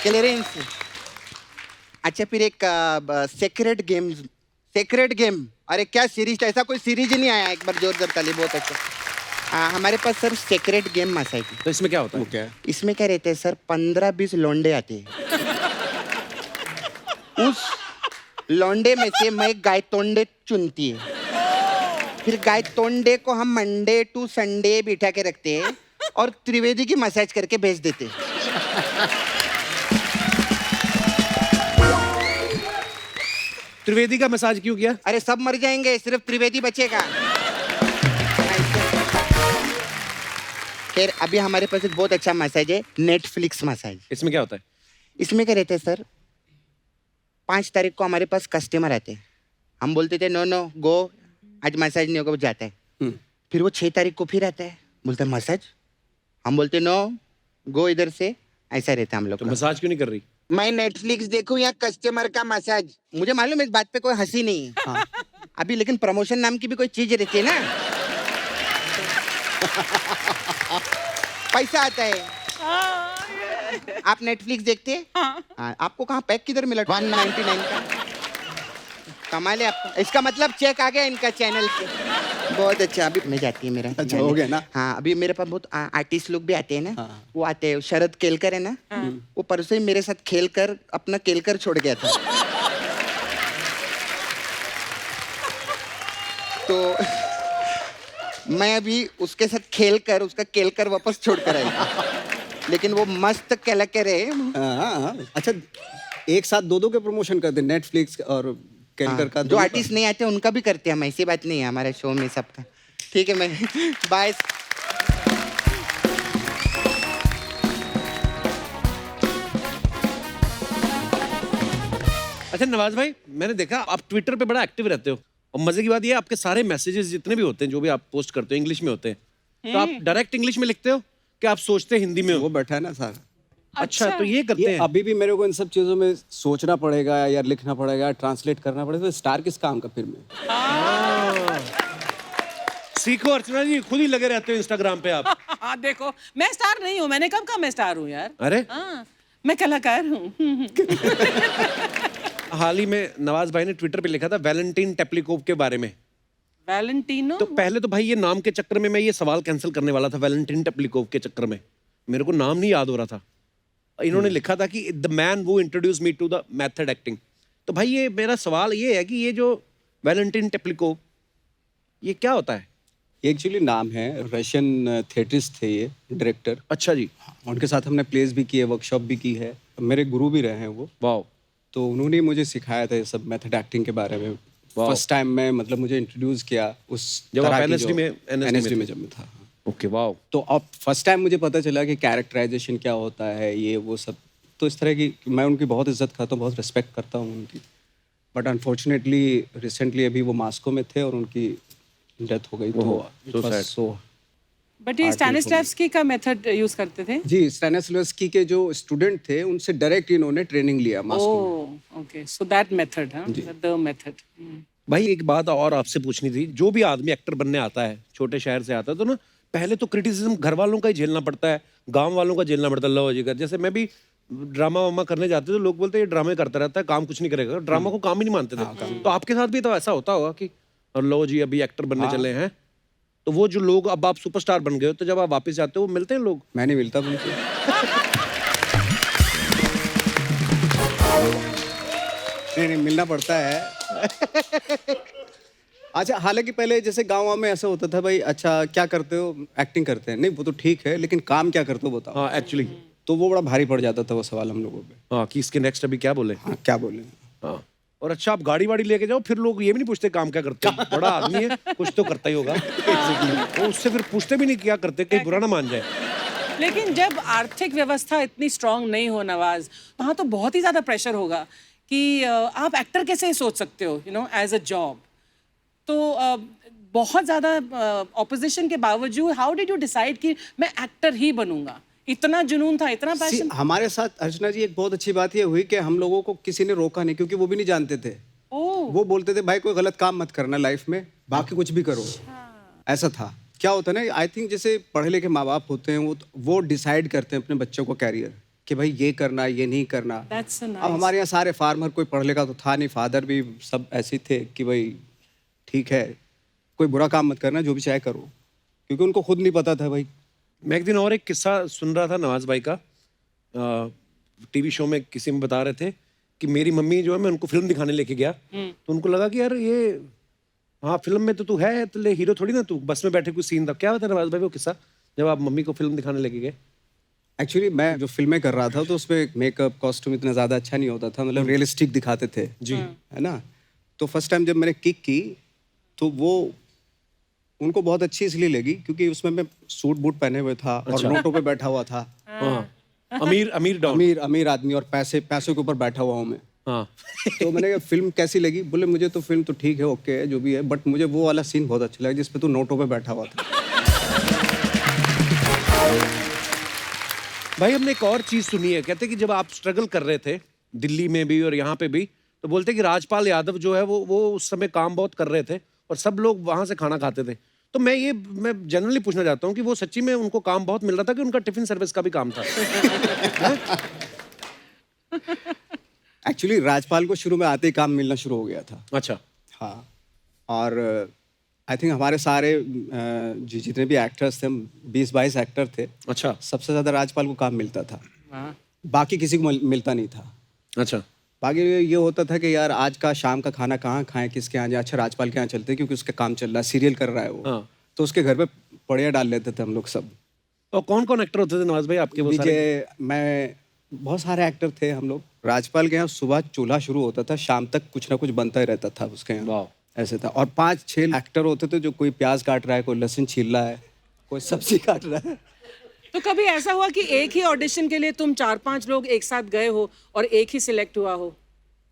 Speaker 4: क्लियरेंस। अच्छा फिर एक सेक्रेट गेम, अरे क्या सीरीज, ऐसा कोई सीरीज ही नहीं आया। एक बार जोरदार ताली, बहुत अच्छा। हमारे पास सर सेक्रेट गेम मसाज है।
Speaker 2: तो इसमें क्या होता
Speaker 1: वो
Speaker 2: है?
Speaker 1: क्या है?
Speaker 4: इसमें क्या रहते हैं सर, 15-20 लौंडे आते हैं। उस लौंडे में से मैं गाय तोंडे चुनती है, फिर गाय तोंडे को हम मंडे टू संडे बिठा के रखते हैं और त्रिवेदी की मसाज करके भेज देते हैं।
Speaker 2: त्रिवेदी का मसाज क्यों किया?
Speaker 4: अरे सब मर जाएंगे, सिर्फ त्रिवेदी बचेगा। फिर अभी हमारे पास एक बहुत अच्छा मसाज है, नेटफ्लिक्स मसाज।
Speaker 2: इसमें क्या होता है?
Speaker 4: इसमें क्या रहता है सर, 5 तारीख को हमारे पास कस्टमर आते हैं, हम बोलते थे नो नो गो, आज मसाज नहीं होगा, वो जाता है। फिर वो 6 तारीख को फिर आता है, बोलता है मसाज, हम बोलते नो गो इधर से, ऐसा रहता है हम लोग
Speaker 2: तो
Speaker 4: का।
Speaker 2: मसाज क्यों नहीं कर रही?
Speaker 4: मैं नेटफ्लिक्स देखूं या कस्टमर का मसाज, मुझे मालूम है इस बात पे कोई हंसी नहीं है। हाँ। अभी लेकिन प्रमोशन नाम की भी कोई चीज रहती है ना, पैसा आता है। आप नेटफ्लिक्स देखते हैं? हाँ। आपको कहाँ पैक किधर मिला 199 का? कमाल है आपका। इसका मतलब चेक आ गया इनका चैनल पे। बहुत अच्छा, अभी मैं जाती है मेरा।
Speaker 1: अच्छा, हो गया ना?
Speaker 4: हाँ, अभी मेरे पास बहुत आर्टिस्ट लोग भी आते हैं ना। वो आते हैं, शरद केलकर है ना, वो परसों ही मेरे साथ खेल कर अपना केलकर छोड़ गया था। तो मैं अभी उसके साथ खेल कर उसका केलकर वापस छोड़ कर आई, लेकिन वो मस्त केलकर है।
Speaker 1: हाँ, अच्छा, एक साथ दो के प्रमोशन करते, नेटफ्लिक्स और कैलकर का।
Speaker 4: जो आर्टिस्ट नहीं आते उनका भी करते हैं हम, ऐसी बात नहीं है हमारे शो में सबका। ठीक है, मैं बाय।
Speaker 2: अच्छा नवाज भाई, मैंने देखा आप ट्विटर पे बड़ा एक्टिव रहते हो, और मजे की बात ये है आपके सारे मैसेजेस जितने भी होते हैं, जो भी आप पोस्ट करते हो, इंग्लिश में होते हैं। तो आप डायरेक्ट इंग्लिश में लिखते हो कि आप सोचते हैं हिंदी में हो?
Speaker 1: वो बैठा है ना सारा।
Speaker 2: अच्छा, तो ये करते
Speaker 1: ये
Speaker 2: हैं।
Speaker 1: अभी भी मेरे को इन सब चीजों में सोचना पड़ेगा या लिखना पड़ेगा, ट्रांसलेट करना पड़ेगा, तो स्टार किस काम का फिर में?
Speaker 2: सीखो अर्चना जी, खुद ही लगे रहते हो इंस्टाग्राम पे आप।
Speaker 3: हाँ देखो, मैं स्टार नहीं हूँ, मैंने कब कहा मैं स्टार हूँ यार।
Speaker 2: अरे
Speaker 3: हाँ, मैं कलाकार हूँ।
Speaker 2: हाल ही में नवाज भाई ने ट्विटर पे लिखा था वैलेंटीन टेप्लिकोव के बारे में।
Speaker 3: वैलेंटिनो?
Speaker 2: तो पहले तो भाई ये नाम के चक्कर में मैं ये सवाल कैंसिल करने वाला था, वैलेंटीन टेप्लिकोव के चक्कर में मेरे को नाम नहीं याद हो रहा था। इन्होंने लिखा था कि द मैन वो introduce me to the method acting. तो भाई ये मेरा सवाल ये है कि ये जो वैलेंटीन टेप्लिकोव, ये क्या होता है?
Speaker 1: एक्चुअली नाम है, रशियन थिएटरिस्ट थे ये, डायरेक्टर।
Speaker 2: अच्छा जी।
Speaker 1: उनके साथ हमने प्लेस भी किए, वर्कशॉप भी की है, मेरे गुरु भी रहे हैं वो।
Speaker 2: वाह।
Speaker 1: तो उन्होंने मुझे सिखाया था ये सब मेथड एक्टिंग के बारे में। फर्स्ट टाइम में मतलब मुझे इंट्रोड्यूस किया उस
Speaker 2: जब आप
Speaker 1: तरह की
Speaker 2: NSD में
Speaker 1: NSD में जब मैं था।
Speaker 2: ओके, वाह।
Speaker 1: तो अब फर्स्ट टाइम मुझे पता चला कि कैरेक्टराइजेशन क्या होता है, ये वो सब। तो इस तरह की मैं उनकी बहुत इज्जत करता हूँ, बहुत रिस्पेक्ट करता हूँ उनकी। बट अनफॉर्चुनेटली रिसेंटली अभी वो मास्को में थे और उनकी डेथ हो गई। तो
Speaker 3: बट ये स्टैनिस्लैव्स्की का मेथड यूज करते थे?
Speaker 1: जी, स्टैनिस्लैव्स्की के जो स्टूडेंट थे उनसे डायरेक्ट इन्होंने ट्रेनिंग लिया मास्को में।
Speaker 3: ओके, सो दैट मेथड, हाँ, द मेथड।
Speaker 2: भाई एक बात और आपसे पूछनी थी, जो भी आदमी एक्टर बनने आता है, छोटे शहर से आता है, तो ना पहले तो क्रिटिसिज्म घर वालों का ही झेलना पड़ता है, गांव वालों का झेलना पड़ता है। लो जी, जैसे मैं भी ड्रामा वामा करने जाते तो लोग बोलते हैं ये ड्रामे करता रहता है, काम कुछ नहीं करेगा। ड्रामा को काम ही नहीं मानते थे। तो आपके साथ भी तो ऐसा होता होगा कि और लो जी अभी एक्टर बनने चले हैं, तो वो जो लोग, अब आप सुपरस्टार बन गए हो, तो जब आप वापस जाते हो वो मिलते हैं लोग?
Speaker 1: मैं नहीं मिलता उनसे। नहीं, मिलना पड़ता है। अच्छा, हालांकि पहले जैसे गाँव में ऐसा होता था, भाई अच्छा क्या करते हो? एक्टिंग करते हैं। नहीं, वो तो ठीक है, लेकिन काम क्या करते हो बताओ।
Speaker 2: हाँ एक्चुअली,
Speaker 1: तो वो बड़ा भारी पड़ जाता था वो सवाल हम लोगों पे।
Speaker 2: हाँ, कि इसके नेक्स्ट अभी क्या बोले।
Speaker 1: हाँ, क्या बोले।
Speaker 2: हाँ, और अच्छा आप गाड़ी वाड़ी लेके जाओ, फिर लोग ये भी नहीं पूछते काम क्या करते हो, बड़ा आदमी है कुछ तो करता ही होगा। वो उससे फिर पूछते भी नहीं क्या करते, कहीं बुरा ना मान जाए।
Speaker 3: लेकिन जब आर्थिक व्यवस्था इतनी स्ट्रांग नहीं हो नवाज, वहाँ तो बहुत ही ज्यादा प्रेशर होगा कि आप एक्टर कैसे सोच सकते हो, you know, as a job. तो बहुत ज्यादा ऑपोजिशन के बावजूद हाउ डिड यू डिसाइड कि मैं एक्टर ही बनूंगा? इतना जुनून था, इतना पैशन?
Speaker 1: हमारे साथ अर्चना जी एक बहुत अच्छी बात ये हुई कि हम लोगों को किसी ने रोका नहीं, क्योंकि वो भी नहीं जानते थे। वो बोलते थे भाई कोई गलत काम मत करना लाइफ में, बाकी कुछ भी करो। ऐसा था। क्या होता है ना, आई थिंक जैसे पढ़े लिखे माँ बाप होते हैं वो डिसाइड करते हैं अपने बच्चों को कैरियर, कि भाई ये करना ये नहीं करना। अब हमारे यहाँ सारे फार्मर, कोई पढ़ लिखा तो था नहीं, फादर भी सब ऐसे थे कि भाई ठीक है, कोई बुरा काम मत करना, जो भी चाहे करो, क्योंकि उनको खुद नहीं पता था भाई।
Speaker 2: मैं एक दिन और एक किस्सा सुन रहा था नवाज भाई का, टीवी शो में किसी में बता रहे थे कि मेरी मम्मी जो है, मैं उनको फिल्म दिखाने लेके गया, तो उनको लगा कि यार ये हाँ फिल्म में तो तू है, तो ले हीरो थोड़ी ना, तू बस में बैठे कोई सीन था। क्या होता है नवाज भाई वो किस्सा, जब आप मम्मी को फिल्म दिखाने लेके गए?
Speaker 1: एक्चुअली मैं जो फिल्में कर रहा था तो उसमें मेकअप कॉस्ट्यूम इतना ज़्यादा अच्छा नहीं होता था, मतलब रियलिस्टिक दिखाते थे जी, है ना। तो फर्स्ट टाइम जब मैंने किक की तो वो उनको बहुत अच्छी इसलिए लगी क्योंकि उसमें मैं सूट बूट पहने हुए था और नोटों पे बैठा हुआ था।
Speaker 2: हाँ अमीर अमीर डॉन।
Speaker 1: अमीर अमीर आदमी और पैसों के ऊपर बैठा हुआ हूँ मैं।
Speaker 2: हाँ
Speaker 1: तो मैंने कहा फिल्म कैसी लगी? बोले मुझे तो फिल्म तो ठीक है, ओके है, जो भी है, बट मुझे वो वाला सीन बहुत अच्छा लगा जिसपे तू नोटों पे बैठा हुआ था।
Speaker 2: भाई हमने एक और चीज सुनी है, कहते कि जब आप स्ट्रगल कर रहे थे दिल्ली में भी और यहाँ पे भी, तो बोलते कि राजपाल यादव जो है वो उस समय काम बहुत कर रहे थे और सब लोग वहां से खाना खाते थे। तो मैं जनरली पूछना चाहता हूँ कि वो सच्ची में उनको काम बहुत मिल रहा था कि उनका टिफिन सर्विस का भी काम था?
Speaker 1: एक्चुअली राजपाल को शुरू में आते ही काम मिलना शुरू हो गया था।
Speaker 2: अच्छा।
Speaker 1: हाँ, और आई थिंक हमारे सारे जितने भी एक्टर्स थे, 20-22 एक्टर थे,
Speaker 2: अच्छा।
Speaker 1: सबसे ज़्यादा राजपाल को काम मिलता था,
Speaker 3: हाँ।
Speaker 1: बाकी किसी को मिलता नहीं था।
Speaker 2: अच्छा।
Speaker 1: बाकी ये होता था कि यार आज का शाम का खाना कहाँ खाएं, किसके यहाँ जाए? अच्छा राजपाल के यहाँ चलते हैं क्योंकि उसका काम चल रहा है, सीरियल कर रहा है वो।
Speaker 2: हाँ।
Speaker 1: तो उसके घर पे पड़िया डाल लेते थे हम लोग सब।
Speaker 2: और कौन कौन एक्टर होते थे नवाज भाई आपके? वो सारे
Speaker 1: विजय, मैं, बहुत सारे एक्टर थे हम लोग। राजपाल के यहाँ सुबह चूल्हा शुरू होता था, शाम तक कुछ ना कुछ बनता ही रहता था उसके यहाँ।
Speaker 2: वाह।
Speaker 1: ऐसे था। और 5-6 एक्टर होते थे, जो कोई प्याज काट रहा है, कोई लहसुन छील रहा है, कोई सब्जी काट रहा है।
Speaker 3: तो कभी ऐसा हुआ कि एक ही ऑडिशन के लिए तुम 4-5 लोग एक साथ गए हो और एक ही सिलेक्ट हुआ हो?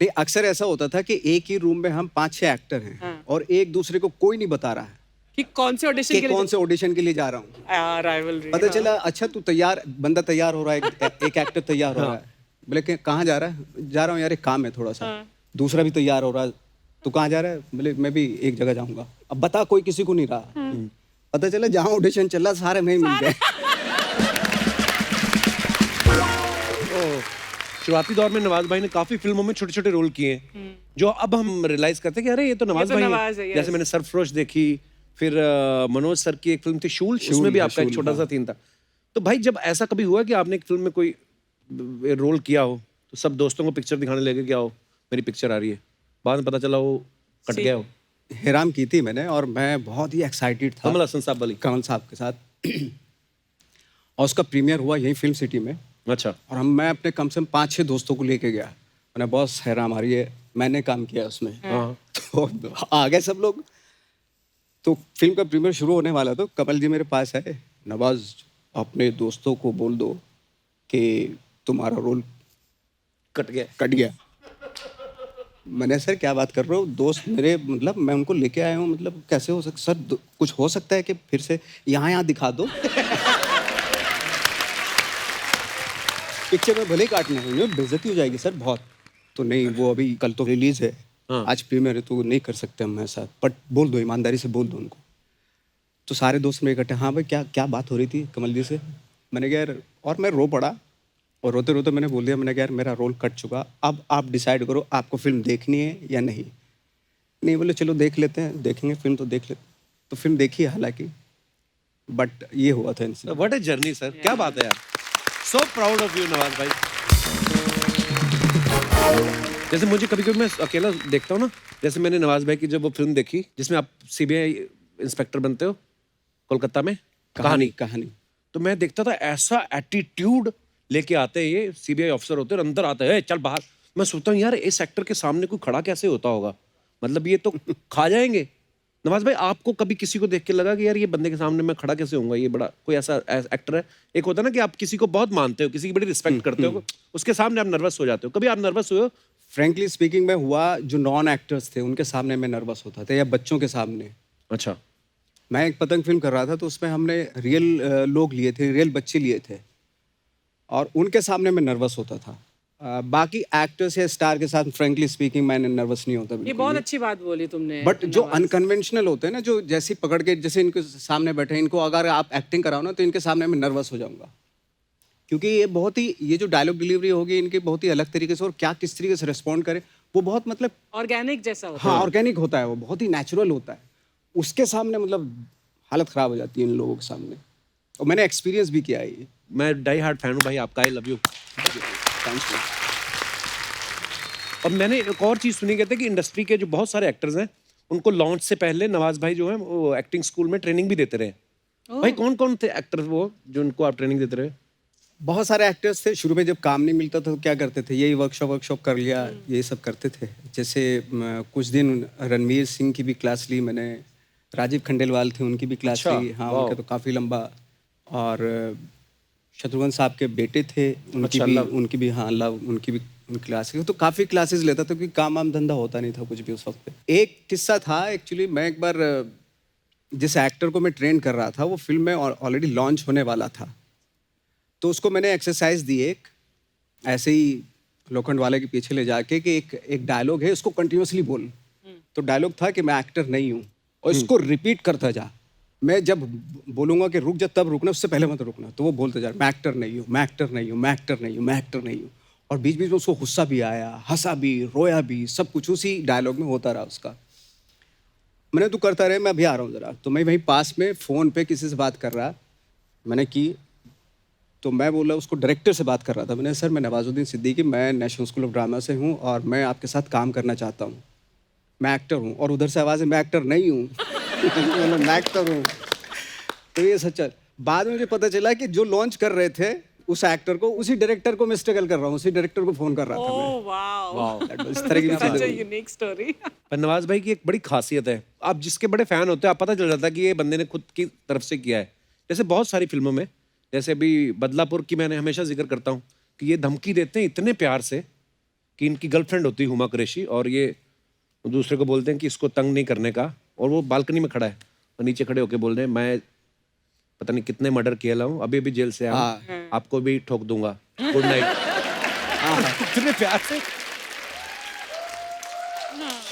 Speaker 1: नहीं, अक्सर ऐसा होता था कि एक ही रूम में हम 5-6 एक्टर हैं।
Speaker 3: हाँ।
Speaker 1: और एक दूसरे को कोई नहीं बता रहा है
Speaker 3: कि कौन से ऑडिशन
Speaker 1: कि
Speaker 3: के लिए?
Speaker 1: कौन से ऑडिशन के लिए जा रहा हूँ।
Speaker 3: राइवलरी।
Speaker 1: पता चला अच्छा तू तैयार, बंदा तैयार हो रहा है, एक एक्टर तैयार हो रहा है। बोले कि कहाँ जा रहा है? जा रहा हूँ यार, एक काम है थोड़ा सा। दूसरा भी तैयार हो रहा है, तू कहाँ जा रहा है? बोले मैं भी एक जगह जाऊंगा। अब बता, कोई किसी को नहीं रहा। पता चला जहाँ ऑडिशन चल रहा सारे में ही मिल गए।
Speaker 2: शुरुआती दौर में नवाज भाई ने काफी फिल्मों में छोटे छोटे रोल किए हैं, जो अब हम रियलाइज करते हैं कि अरे ये तो नवाज भाई
Speaker 3: नवाज है,
Speaker 2: हैं।
Speaker 3: yes।
Speaker 2: जैसे मैंने सरफरोश देखी, फिर मनोज सर की एक फिल्म थी शूल, उसमें भी आपका एक छोटा सा सीन था। तो भाई जब ऐसा कभी हुआ कि आपने एक फिल्म में कोई रोल किया हो तो सब दोस्तों को पिक्चर दिखाने लगे कि आओ मेरी पिक्चर आ रही है, बाद में पता चला वो कट गया हो?
Speaker 1: हैराम की थी मैंने और मैं बहुत ही एक्साइटेड था
Speaker 2: कमल हसन साहब वाली?
Speaker 1: कमल साहब के साथ। और उसका प्रीमियर हुआ यहीं फिल्म सिटी में।
Speaker 2: अच्छा।
Speaker 1: और मैं अपने कम से कम 5-6 दोस्तों को लेके गया। मैंने बॉस हैराम आ रही है, मैंने काम किया उसमें। तो आ गए सब लोग। तो फिल्म का प्रीमियर शुरू होने वाला, तो कमल जी मेरे पास आए, नवाज अपने दोस्तों को बोल दो कि तुम्हारा रोल
Speaker 2: कट
Speaker 1: गया। मैंने सर क्या बात कर रहे हो? दोस्त मेरे, मतलब मैं उनको लेके आया हूँ, मतलब कैसे हो सकता सर? कुछ हो सकता है कि फिर से यहाँ दिखा दो। पिक्चर में भले काटना है, बेइज्जती हो जाएगी सर बहुत। तो नहीं, वो अभी कल तो रिलीज है, आज प्रीमियर है, तो नहीं कर सकते हम ऐसा, बट बोल दो, ईमानदारी से बोल दो उनको। तो सारे दोस्त मेरे इकट्ठे, हाँ भाई क्या बात हो रही थी कमल जी से? मैंने कहा यार, और मैं रो पड़ा और रोते रोते मैंने बोल दिया, मैंने कहा यार मेरा रोल कट चुका, अब आप डिसाइड करो आपको फिल्म देखनी है या नहीं। नहीं बोले चलो देख लेते हैं, देखेंगे फिल्म तो देख लेते। तो फिल्म देखी हालांकि, बट ये हुआ था इनसे।
Speaker 2: व्हाट ए जर्नी सर, क्या बात है यार, so proud of you Nawaz भाई। जैसे मुझे कभी कभी मैं अकेला देखता हूँ ना, जैसे मैंने नवाज भाई की जब वो फिल्म देखी जिसमें आप सीबीआई इंस्पेक्टर बनते हो कोलकाता में, कहानी, तो मैं देखता था ऐसा एटीट्यूड लेके आते हैं ये सीबीआई ऑफिसर होते हैं, अंदर आते हैं चल बाहर। मैं सोचता हूँ यार इस एक्टर के सामने कोई खड़ा कैसे होता होगा, मतलब ये तो खा जाएंगे। नवाज भाई आपको कभी किसी को देख के लगा कि यार ये बंदे के सामने मैं खड़ा कैसे होऊंगा, ये बड़ा कोई ऐसा एक्टर है? एक होता है ना कि आप किसी को बहुत मानते हो, किसी की बड़ी रिस्पेक्ट करते हो, उसके सामने आप नर्वस हो जाते हो, कभी आप नर्वस हुए हो?
Speaker 1: फ्रेंकली स्पीकिंग में हुआ, जो नॉन एक्टर्स थे उनके सामने मैं नर्वस होता था, या बच्चों के सामने।
Speaker 2: अच्छा।
Speaker 1: मैं एक पतंग फिल्म कर रहा था, तो उसमें हमने रियल लोग लिए थे, रियल बच्चे लिए थे, और उनके सामने मैं नर्वस होता था। बाकी एक्टर्स या स्टार के साथ फ्रेंकली स्पीकिंग मैं नर्वस नहीं होता।
Speaker 3: ये बहुत अच्छी बात बोली तुमने।
Speaker 1: बट जो अनकन्वेंशनल होते हैं ना, जो जैसे पकड़ के, जैसे इनके सामने बैठे, इनको अगर आप एक्टिंग कराओ ना, तो इनके सामने मैं नर्वस हो जाऊंगा, क्योंकि ये बहुत ही, ये जो डायलॉग डिलीवरी होगी इनकी बहुत ही अलग तरीके से, और क्या किस तरीके से रिस्पॉन्ड करे, वो बहुत मतलब
Speaker 3: ऑर्गेनिक जैसा होता है।
Speaker 1: हाँ, ऑर्गेनिक होता है, वो बहुत ही नेचुरल होता है। उसके सामने मतलब हालत खराब हो जाती है इन लोगों के सामने, और मैंने एक्सपीरियंस भी किया है ये।
Speaker 2: मैं डाई हार्ड फैन हूँ भाई आपका, आई लव यू।
Speaker 1: थैंक्स।
Speaker 2: और मैंने एक और चीज़ सुनी, कहते हैं कि इंडस्ट्री के जो बहुत सारे एक्टर्स हैं उनको लॉन्च से पहले नवाज भाई जो है वो एक्टिंग स्कूल में ट्रेनिंग भी देते रहे। भाई कौन कौन थे एक्टर वो जो उनको आप ट्रेनिंग देते रहे?
Speaker 1: बहुत सारे एक्टर्स थे। शुरू में जब काम नहीं मिलता था तो क्या करते थे, यही वर्कशॉप कर लिया, यही सब करते थे। जैसे कुछ दिन रणवीर सिंह की भी क्लास ली मैंने, राजीव खंडेलवाल थे, उनकी भी क्लास
Speaker 2: अच्छा,
Speaker 1: थी। हाँ,
Speaker 2: वाह।
Speaker 1: उनका तो काफ़ी लंबा। और शत्रुघ्न साहब के बेटे थे,
Speaker 2: अच्छा, लव।
Speaker 1: उनकी भी हाँ लव, उनकी भी क्लास थी। तो काफ़ी क्लासेस लेता था क्योंकि काम वाम धंधा होता नहीं था कुछ भी उस वक्त पे। एक किस्सा था एक्चुअली, मैं एक बार जिस एक्टर को मैं ट्रेन कर रहा था वो फिल्म में ऑलरेडी लॉन्च होने वाला था। तो उसको मैंने एक्सरसाइज दी एक, ऐसे ही लोखंड वाले के पीछे ले जाके कि एक डायलॉग है, उसको कंटिन्यूअसली बोल। तो डायलॉग था कि मैं एक्टर नहीं हूँ और इसको रिपीट करता जा। मैं जब बोलूँगा कि रुक जा तब रुकना, उससे पहले मत रुकना। तो वो बोलते जा, मैं एक्टर नहीं हूँ, मैं एक्टर नहीं हूँ, मैं एक्टर नहीं हूँ, मैं एक्टर नहीं हूँ। और बीच बीच में उसको गुस्सा भी आया, हंसा भी, रोया भी, सब कुछ उसी डायलॉग में होता रहा उसका। मैंने तू करता रहे, मैं अभी आ रहा हूँ ज़रा। तो मैं वहीं पास में फ़ोन पे किसी से बात कर रहा, मैंने की। तो मैं बोला, उसको डायरेक्टर से बात कर रहा था। मैंने, सर मैं नवाजुद्दीन सिद्दीकी, मैं नेशनल स्कूल ऑफ ड्रामा से हूँ और मैं आपके साथ काम करना चाहता हूँ, मैं एक्टर हूँ। और उधर से आवाज़ है, मैं एक्टर नहीं हूँ। मतलब मैं एक्टर हूँ। तो ये सच्चा। बाद में मुझे पता चला कि जो लॉन्च कर रहे थे उस एक्टर को, उसी डायरेक्टर को मैं स्ट्रगल कर रहा हूँ, उसी डायरेक्टर को फ़ोन कर रहा था मैं।
Speaker 3: ओह वाओ,
Speaker 1: That was- इस तरह की
Speaker 3: सच अ
Speaker 1: चीज़ें।
Speaker 3: Unique story.
Speaker 2: पर नवाज भाई की एक बड़ी खासियत है, आप जिसके बड़े फैन होते हैं आप पता चल जाता है कि ये बंदे ने खुद की तरफ से किया है। जैसे बहुत सारी फिल्मों में, जैसे अभी बदलापुर की मैंने हमेशा जिक्र करता हूँ कि ये धमकी देते हैं इतने प्यार से कि इनकी गर्लफ्रेंड होती है हुमा कुरैशी, और ये दूसरे को बोलते हैं कि इसको तंग नहीं करने का, और वो बालकनी में खड़ा है और नीचे खड़े होकर बोल रहे हैं, मैं पता नहीं कितने मर्डर किया हूँ, अभी अभी जेल से आया हूँ, आपको भी ठोक दूंगा, गुड नाइट। इतने प्यार से,
Speaker 1: वो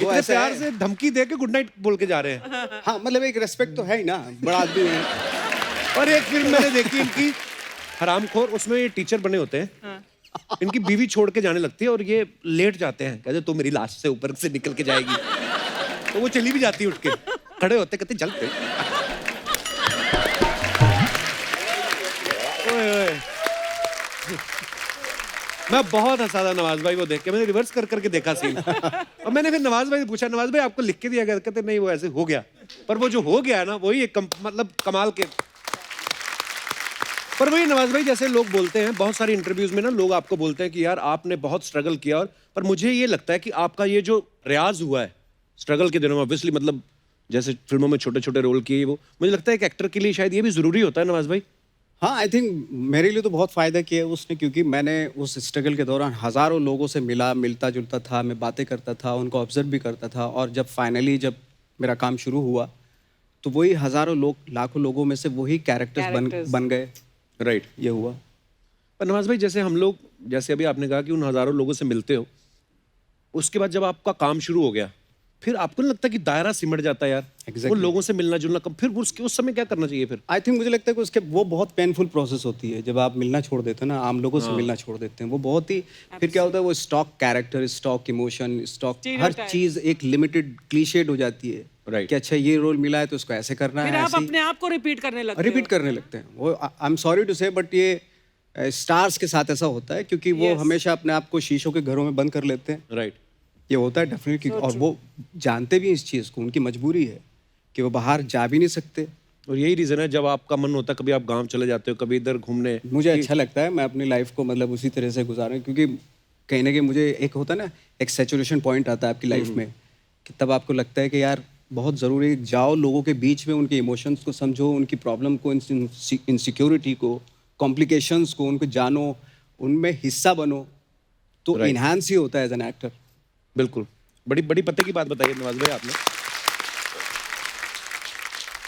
Speaker 2: इतने
Speaker 1: ऐसा
Speaker 2: प्यार
Speaker 1: है।
Speaker 2: से धमकी दे के गुड नाइट बोल के जा रहे हैं।
Speaker 1: हाँ, मतलब एक रेस्पेक्ट तो है ही ना, बड़ा आदमी है।
Speaker 2: और एक फिल्म मैंने देखी इनकी, हरामखोर, उसमें ये टीचर बने होते हैं, इनकी बीवी छोड़ के जाने लगती है और ये लेट जाते हैं, कहते तो मेरी लाश से ऊपर से निकल के जाएगी, तो वो चली भी जाती है उठ के, खड़े होते कहते चलते। ओए ओए। मैं बहुत हंसा था नवाज भाई को देख के, मैंने रिवर्स कर करके देखा सीन। और मैंने फिर नवाज भाई से पूछा, नवाज भाई आपको लिख के दिया गया? कहते नहीं, वो ऐसे हो गया। पर वो जो हो गया है ना, वही एक मतलब कमाल के। पर वही नवाज भाई, जैसे लोग बोलते हैं बहुत सारी इंटरव्यूज में ना, लोग आपको बोलते हैं कि यार आपने बहुत स्ट्रगल किया, और पर मुझे ये लगता है कि आपका ये जो रियाज हुआ है स्ट्रगल के दिनों में, ऑब्वियसली मतलब जैसे फिल्मों में छोटे छोटे रोल किए, वो मुझे लगता है एक एक्टर के लिए शायद ये भी जरूरी होता है नवाज भाई।
Speaker 1: हाँ, आई थिंक मेरे लिए तो बहुत फ़ायदा किया है उसने, क्योंकि मैंने उस स्ट्रगल के दौरान हज़ारों लोगों से मिलता जुलता था, मैं बातें करता था, उनको ऑब्जर्व भी करता था। और जब फाइनली जब मेरा काम शुरू हुआ तो वही हज़ारों लोग, लाखों लोगों में से वही कैरेक्टर्स बन गए।
Speaker 2: राइट।
Speaker 1: ये हुआ।
Speaker 2: पर नवाज भाई, जैसे हम लोग, जैसे अभी आपने कहा कि उन हजारों लोगों से मिलते हो, उसके बाद जब आपका काम शुरू हो गया, फिर आपको नहीं लगता कि दायरा सिमट जाता है यार?
Speaker 1: Exactly.
Speaker 2: वो लोगों से मिलना जुलना कम, फिर उस समय क्या करना चाहिए फिर?
Speaker 1: आई थिंक मुझे लगता है कि उसके वो बहुत पेनफुल प्रोसेस होती है जब आप मिलना छोड़ देते हैं ना, आम लोगों से मिलना छोड़ देते हैं। वो बहुत ही, फिर क्या होता है, वो stock character, stock emotion, stock हर चीज़ एक लिमिटेड क्लीशेड हो जाती है।
Speaker 2: Right.
Speaker 1: कि अच्छा ये रोल मिला है तो उसको ऐसे करना
Speaker 3: फिर
Speaker 1: है,
Speaker 3: आप
Speaker 1: ऐसे ही
Speaker 3: अपने आप को रिपीट करने लगते हो।
Speaker 1: रिपीट करने लगते हैं। वो आई एम सॉरी टू से, बट ये स्टार्स के साथ ऐसा होता है, क्योंकि वो
Speaker 3: Yes.
Speaker 1: हमेशा अपने आप को शीशों के घरों में बंद कर लेते हैं।
Speaker 2: राइट।
Speaker 1: ये होता है डेफिनेटली, और वो जानते भी हैं इस चीज़ को, उनकी मजबूरी है कि वो बाहर जा भी नहीं सकते।
Speaker 2: और यही रीजन है, जब आपका मन होता है कभी आप गांव चले जाते हो, कभी इधर घूमने।
Speaker 1: मुझे अच्छा लगता है, मैं अपनी लाइफ को मतलब उसी तरह से गुजारूं, क्योंकि कहीं ना कहीं मुझे एक होता है ना, एक सैचुरेशन पॉइंट आता है आपकी लाइफ में, कि तब आपको लगता है कि यार बहुत ज़रूरी, जाओ लोगों के बीच में, उनके इमोशंस को समझो, उनकी प्रॉब्लम को, इनसिक्योरिटी को, कॉम्प्लिकेशंस को, उनको जानो, उनमें हिस्सा बनो, तो
Speaker 2: Right.
Speaker 1: इन्हांस ही होता है एज एन एक्टर।
Speaker 2: बिल्कुल, बड़ी बड़ी पते की बात बताई नवाज भाई आपने।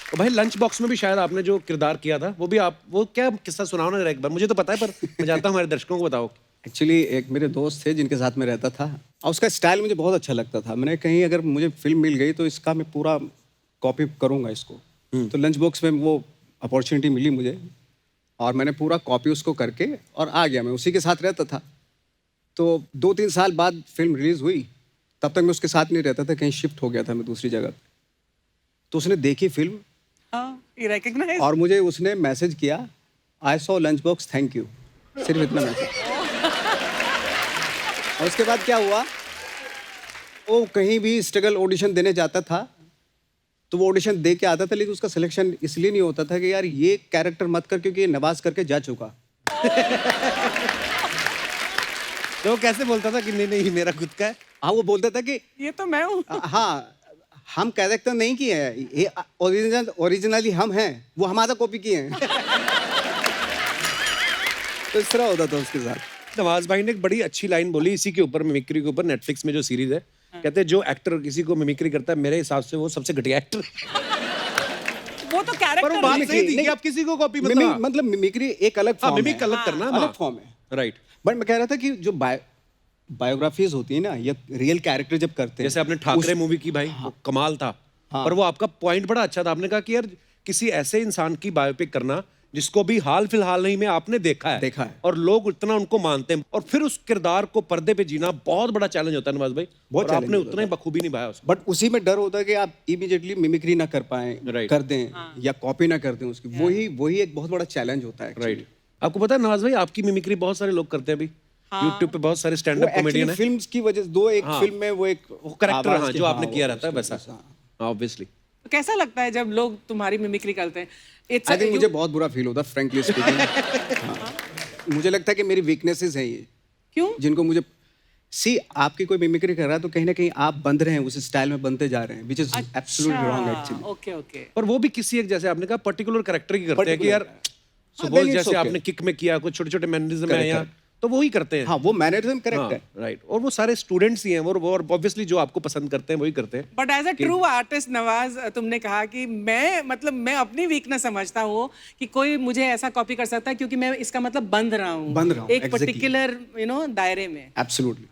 Speaker 2: और भाई लंच बॉक्स में भी शायद आपने जो किरदार किया था, वो भी आप, वो क्या किस्सा सुनाओ ना जरा एक बार, मुझे तो पता है पर मैं चाहता हूँ हमारे दर्शकों को बताओ।
Speaker 1: एक्चुअली एक मेरे दोस्त थे जिनके साथ मैं रहता था, और उसका स्टाइल मुझे बहुत अच्छा लगता था। मैंने कहीं अगर मुझे फिल्म मिल गई तो इसका मैं पूरा कॉपी करूँगा इसको। तो लंच बॉक्स में वो अपॉर्चुनिटी मिली मुझे, और मैंने पूरा कॉपी उसको करके और आ गया। मैं उसी के साथ रहता था। तो 2-3 साल बाद फिल्म रिलीज़ हुई, तब तक मैं उसके साथ नहीं रहता था, कहीं शिफ्ट हो गया था मैं दूसरी जगह। तो उसने देखी फिल्म,
Speaker 3: हाँ, ये recognize।
Speaker 1: और मुझे उसने मैसेज किया, I saw lunch box, thank you. सिर्फ इतना मैसेज। और उसके बाद क्या हुआ, वो कहीं भी स्ट्रगल ऑडिशन देने जाता था तो वो ऑडिशन दे के आता था, लेकिन उसका सिलेक्शन इसलिए नहीं होता था कि यार ये कैरेक्टर मत कर, क्योंकि ये नवाज करके जा चुका।
Speaker 2: तो वो कैसे बोलता था कि नहीं नहीं मेरा खुद का है?
Speaker 1: हाँ, वो बोलता था कि
Speaker 3: ये तो मैं हूँ।
Speaker 1: हाँ, हम कैरेक्टर नहीं किए हैं, ये ओरिजिनली हम हैं, वो हमारा कॉपी किए हैं। तो इस तरह होता था उसके साथ।
Speaker 2: नवाज भाई ने एक बड़ी अच्छी लाइन बोली इसी के ऊपर, मिमिक्री के ऊपर, नेटफ्लिक्स में जो सीरीज है, कहते हैं जो एक्टर किसी को मिमिक्री करता है मेरे हिसाब से वो सबसे घटिया एक्टर।
Speaker 3: वो तो
Speaker 2: पर वो
Speaker 3: कैरेक्टर
Speaker 2: बात
Speaker 3: है।
Speaker 2: सही थी कि आप किसी को कॉपी मत करना।
Speaker 1: मतलब मिमिक्री एक अलग फॉर्म है।
Speaker 2: मिमिक अलग करना,
Speaker 1: अलग फॉर्म है।
Speaker 2: राइट।
Speaker 1: बट मैं कह रहा था कि जो बायोग्राफीज होती है ना, या रियल कैरेक्टर जब करते हैं,
Speaker 2: जैसे आपने ठाकरे मूवी की भाई, वो कमाल था। पर वो आपका पॉइंट बड़ा अच्छा था, आपने कहा कि यार किसी ऐसे इंसान की बायोपिक करना जिसको भी हाल फिलहाल नहीं में आपने देखा है और लोग इतना उनको मानते हैं, और फिर उस किरदार को पर्दे पे जीना बहुत बड़ा चैलेंज होता है नवाज भाई,
Speaker 1: बहुत
Speaker 2: और आपने
Speaker 1: challenge
Speaker 2: उतना ही बखूबी निभाया उसको।
Speaker 1: बट उसी में डर होता है कि आप इमीडिएटली मिमिक्री ना कर पाएं,
Speaker 2: Right.
Speaker 1: कर दें या कॉपी ना कर दें उसकी, वही एक बहुत बड़ा चैलेंज होता है।
Speaker 2: राइट। आपको पता है नवाज भाई, आपकी मिमिक्री बहुत सारे लोग करते हैं अभी। यूट्यूब पे बहुत सारे स्टैंड अप कॉमेडियन है।
Speaker 1: फिल्म्स की वजह से एक फिल्म में वो एक
Speaker 2: करेक्टर,
Speaker 1: आवाज
Speaker 2: हाँ,
Speaker 1: के-
Speaker 2: जो आपने
Speaker 1: हाँ,
Speaker 2: किया
Speaker 1: वो
Speaker 2: रहता है
Speaker 1: उसकी
Speaker 2: वैसा,
Speaker 1: वजह से,
Speaker 2: ऑब्वियसली।
Speaker 3: तो कैसा लगता है जब लोग तुम्हारी मिमिक्री करते हैं? It's
Speaker 1: I
Speaker 3: a-
Speaker 1: think
Speaker 3: you-
Speaker 1: मुझे बहुत बुरा फील होता है, फ्रैंकली स्पीकिंग। मुझे लगता है कि मेरी वीकनेसेस हैं ये,
Speaker 3: क्यों?
Speaker 1: जिनको मुझे आपकी कोई मिमिक्री कर रहा है तो कहीं ना कहीं आप बंध रहे हैं, उस स्टाइल में बनते जा रहे हैं, which is absolutely wrong actually.
Speaker 3: Okay okay.
Speaker 2: पर वो भी किसी एक, जैसे आपने कहा, पर्टिकुलर कैरेक्टर की करते हैं कि यार
Speaker 1: Particular।
Speaker 2: सुबह
Speaker 1: then it's
Speaker 2: जैसे
Speaker 1: okay।
Speaker 2: आपने किक में किया, कुछ छोटे छोटे मैनरिज्म है
Speaker 1: Correct,
Speaker 2: या
Speaker 1: correct।
Speaker 2: तो वो ही करते हैं।
Speaker 1: हाँ, वो मैनरिज्म करेक्ट है।
Speaker 2: राइट। और वो सारे स्टूडेंट्स ही हैं, वो ऑब्वियसली जो आपको पसंद करते हैं वही करते हैं।
Speaker 3: But as a true artist Nawaz, तुमने कहा कि मैं अपनी वीकनेस समझता हूँ कि कोई मुझे ऐसा कॉपी कर सकता है क्योंकि मैं इसका मतलब बंध रहा हूँ एक
Speaker 1: exactly।
Speaker 3: पर्टिकुलर दायरे में।
Speaker 1: एब्सोल्युटली।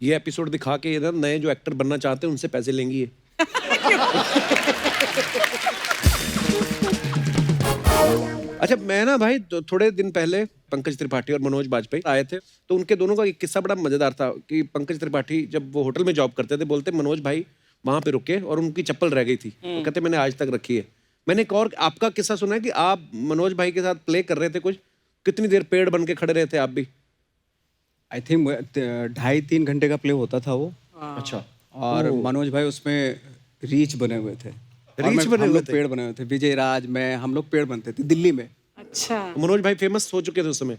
Speaker 2: ये एपिसोड दिखा के इधर नए जो एक्टर बनना चाहते हैं उनसे पैसे लेंगी ये। अच्छा, मैं ना भाई थोड़े दिन पहले पंकज त्रिपाठी और मनोज बाजपेयी आए थे, तो उनके दोनों का एक किस्सा बड़ा मजेदार था कि पंकज त्रिपाठी जब वो होटल में जॉब करते थे, बोलते मनोज भाई वहां पे रुके और उनकी चप्पल रह गई थी, तो कहते मैंने आज तक रखी है। मैंने एक और आपका किस्सा सुना है कि आप मनोज भाई के साथ प्ले कर रहे थे कुछ, कितनी देर पेड़ बन के खड़े रहे थे आप भी?
Speaker 1: आई थिंक 2.5-3 घंटे का प्ले होता था वो।
Speaker 2: अच्छा।
Speaker 1: और मनोज भाई उसमें रीच बने हुए थे।
Speaker 2: रीच बने
Speaker 1: हम
Speaker 2: हुए
Speaker 1: लोग पेड़ बने हुए थे, विजय राज, मैं, हम लोग पेड़ बनते थे दिल्ली में।
Speaker 3: अच्छा।
Speaker 2: मनोज भाई फेमस हो चुके थे उस समय?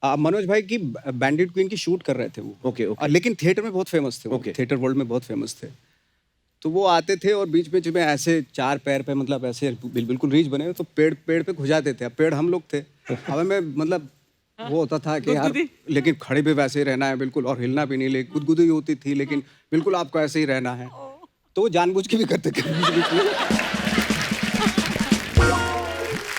Speaker 1: मनोज भाई की बैंडिट क्वीन की शूट कर रहे थे वो।
Speaker 2: Okay, okay.
Speaker 1: लेकिन थिएटर में बहुत फेमस थे वो,
Speaker 2: ओके।
Speaker 1: थिएटर वर्ल्ड में बहुत फेमस थे। तो वो आते थे और बीच बीच में ऐसे 4 पैर पे, मतलब ऐसे बिल्कुल रीच बने हुए, तो पेड़ पे घुस जाते थे। अब पेड़ हम लोग थे, हमें में मतलब वो होता था कि यार, लेकिन खड़े भी वैसे ही रहना है बिल्कुल, और हिलना भी नहीं, लेकिन गुदगुदी होती थी, लेकिन बिल्कुल आपको ऐसे ही रहना है। तो वो जानबूझ के भी करते थे।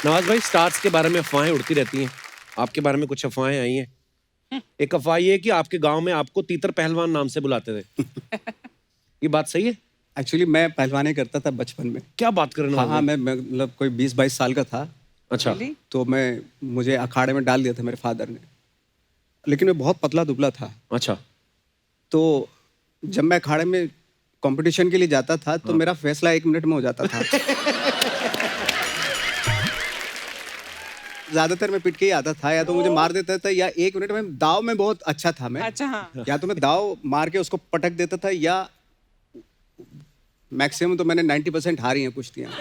Speaker 2: नवाज भाई, स्टार्स के बारे में अफवाहें उड़ती रहती हैं, आपके बारे में कुछ अफवाहें आई हैं। एक अफवाह ये है कि आपके गांव में आपको तीतर पहलवान नाम से बुलाते थे। ये बात सही है?
Speaker 1: एक्चुअली मैं पहलवानी करता था बचपन में।
Speaker 2: क्या बात कर रहे हो?
Speaker 1: हाँ, मैं मतलब कोई 20-22 साल का था।
Speaker 2: अच्छा।
Speaker 1: तो मुझे अखाड़े में डाल दिया था मेरे फादर ने, लेकिन मैं बहुत पतला दुबला था।
Speaker 2: अच्छा।
Speaker 1: तो जब मैं अखाड़े में कंपटीशन के लिए जाता था तो मेरा फैसला 1 मिनट में हो जाता था। ज्यादातर मैं पिट के ही आता था, या तो मुझे मार देता था, या 1 मिनट में दाव में बहुत अच्छा था मैं।
Speaker 3: अच्छा, हाँ।
Speaker 1: या तो मैं दाव मार के उसको पटक देता था, या मैक्सिमम तो मैंने 90% हारी हैं कुश्तियाँ।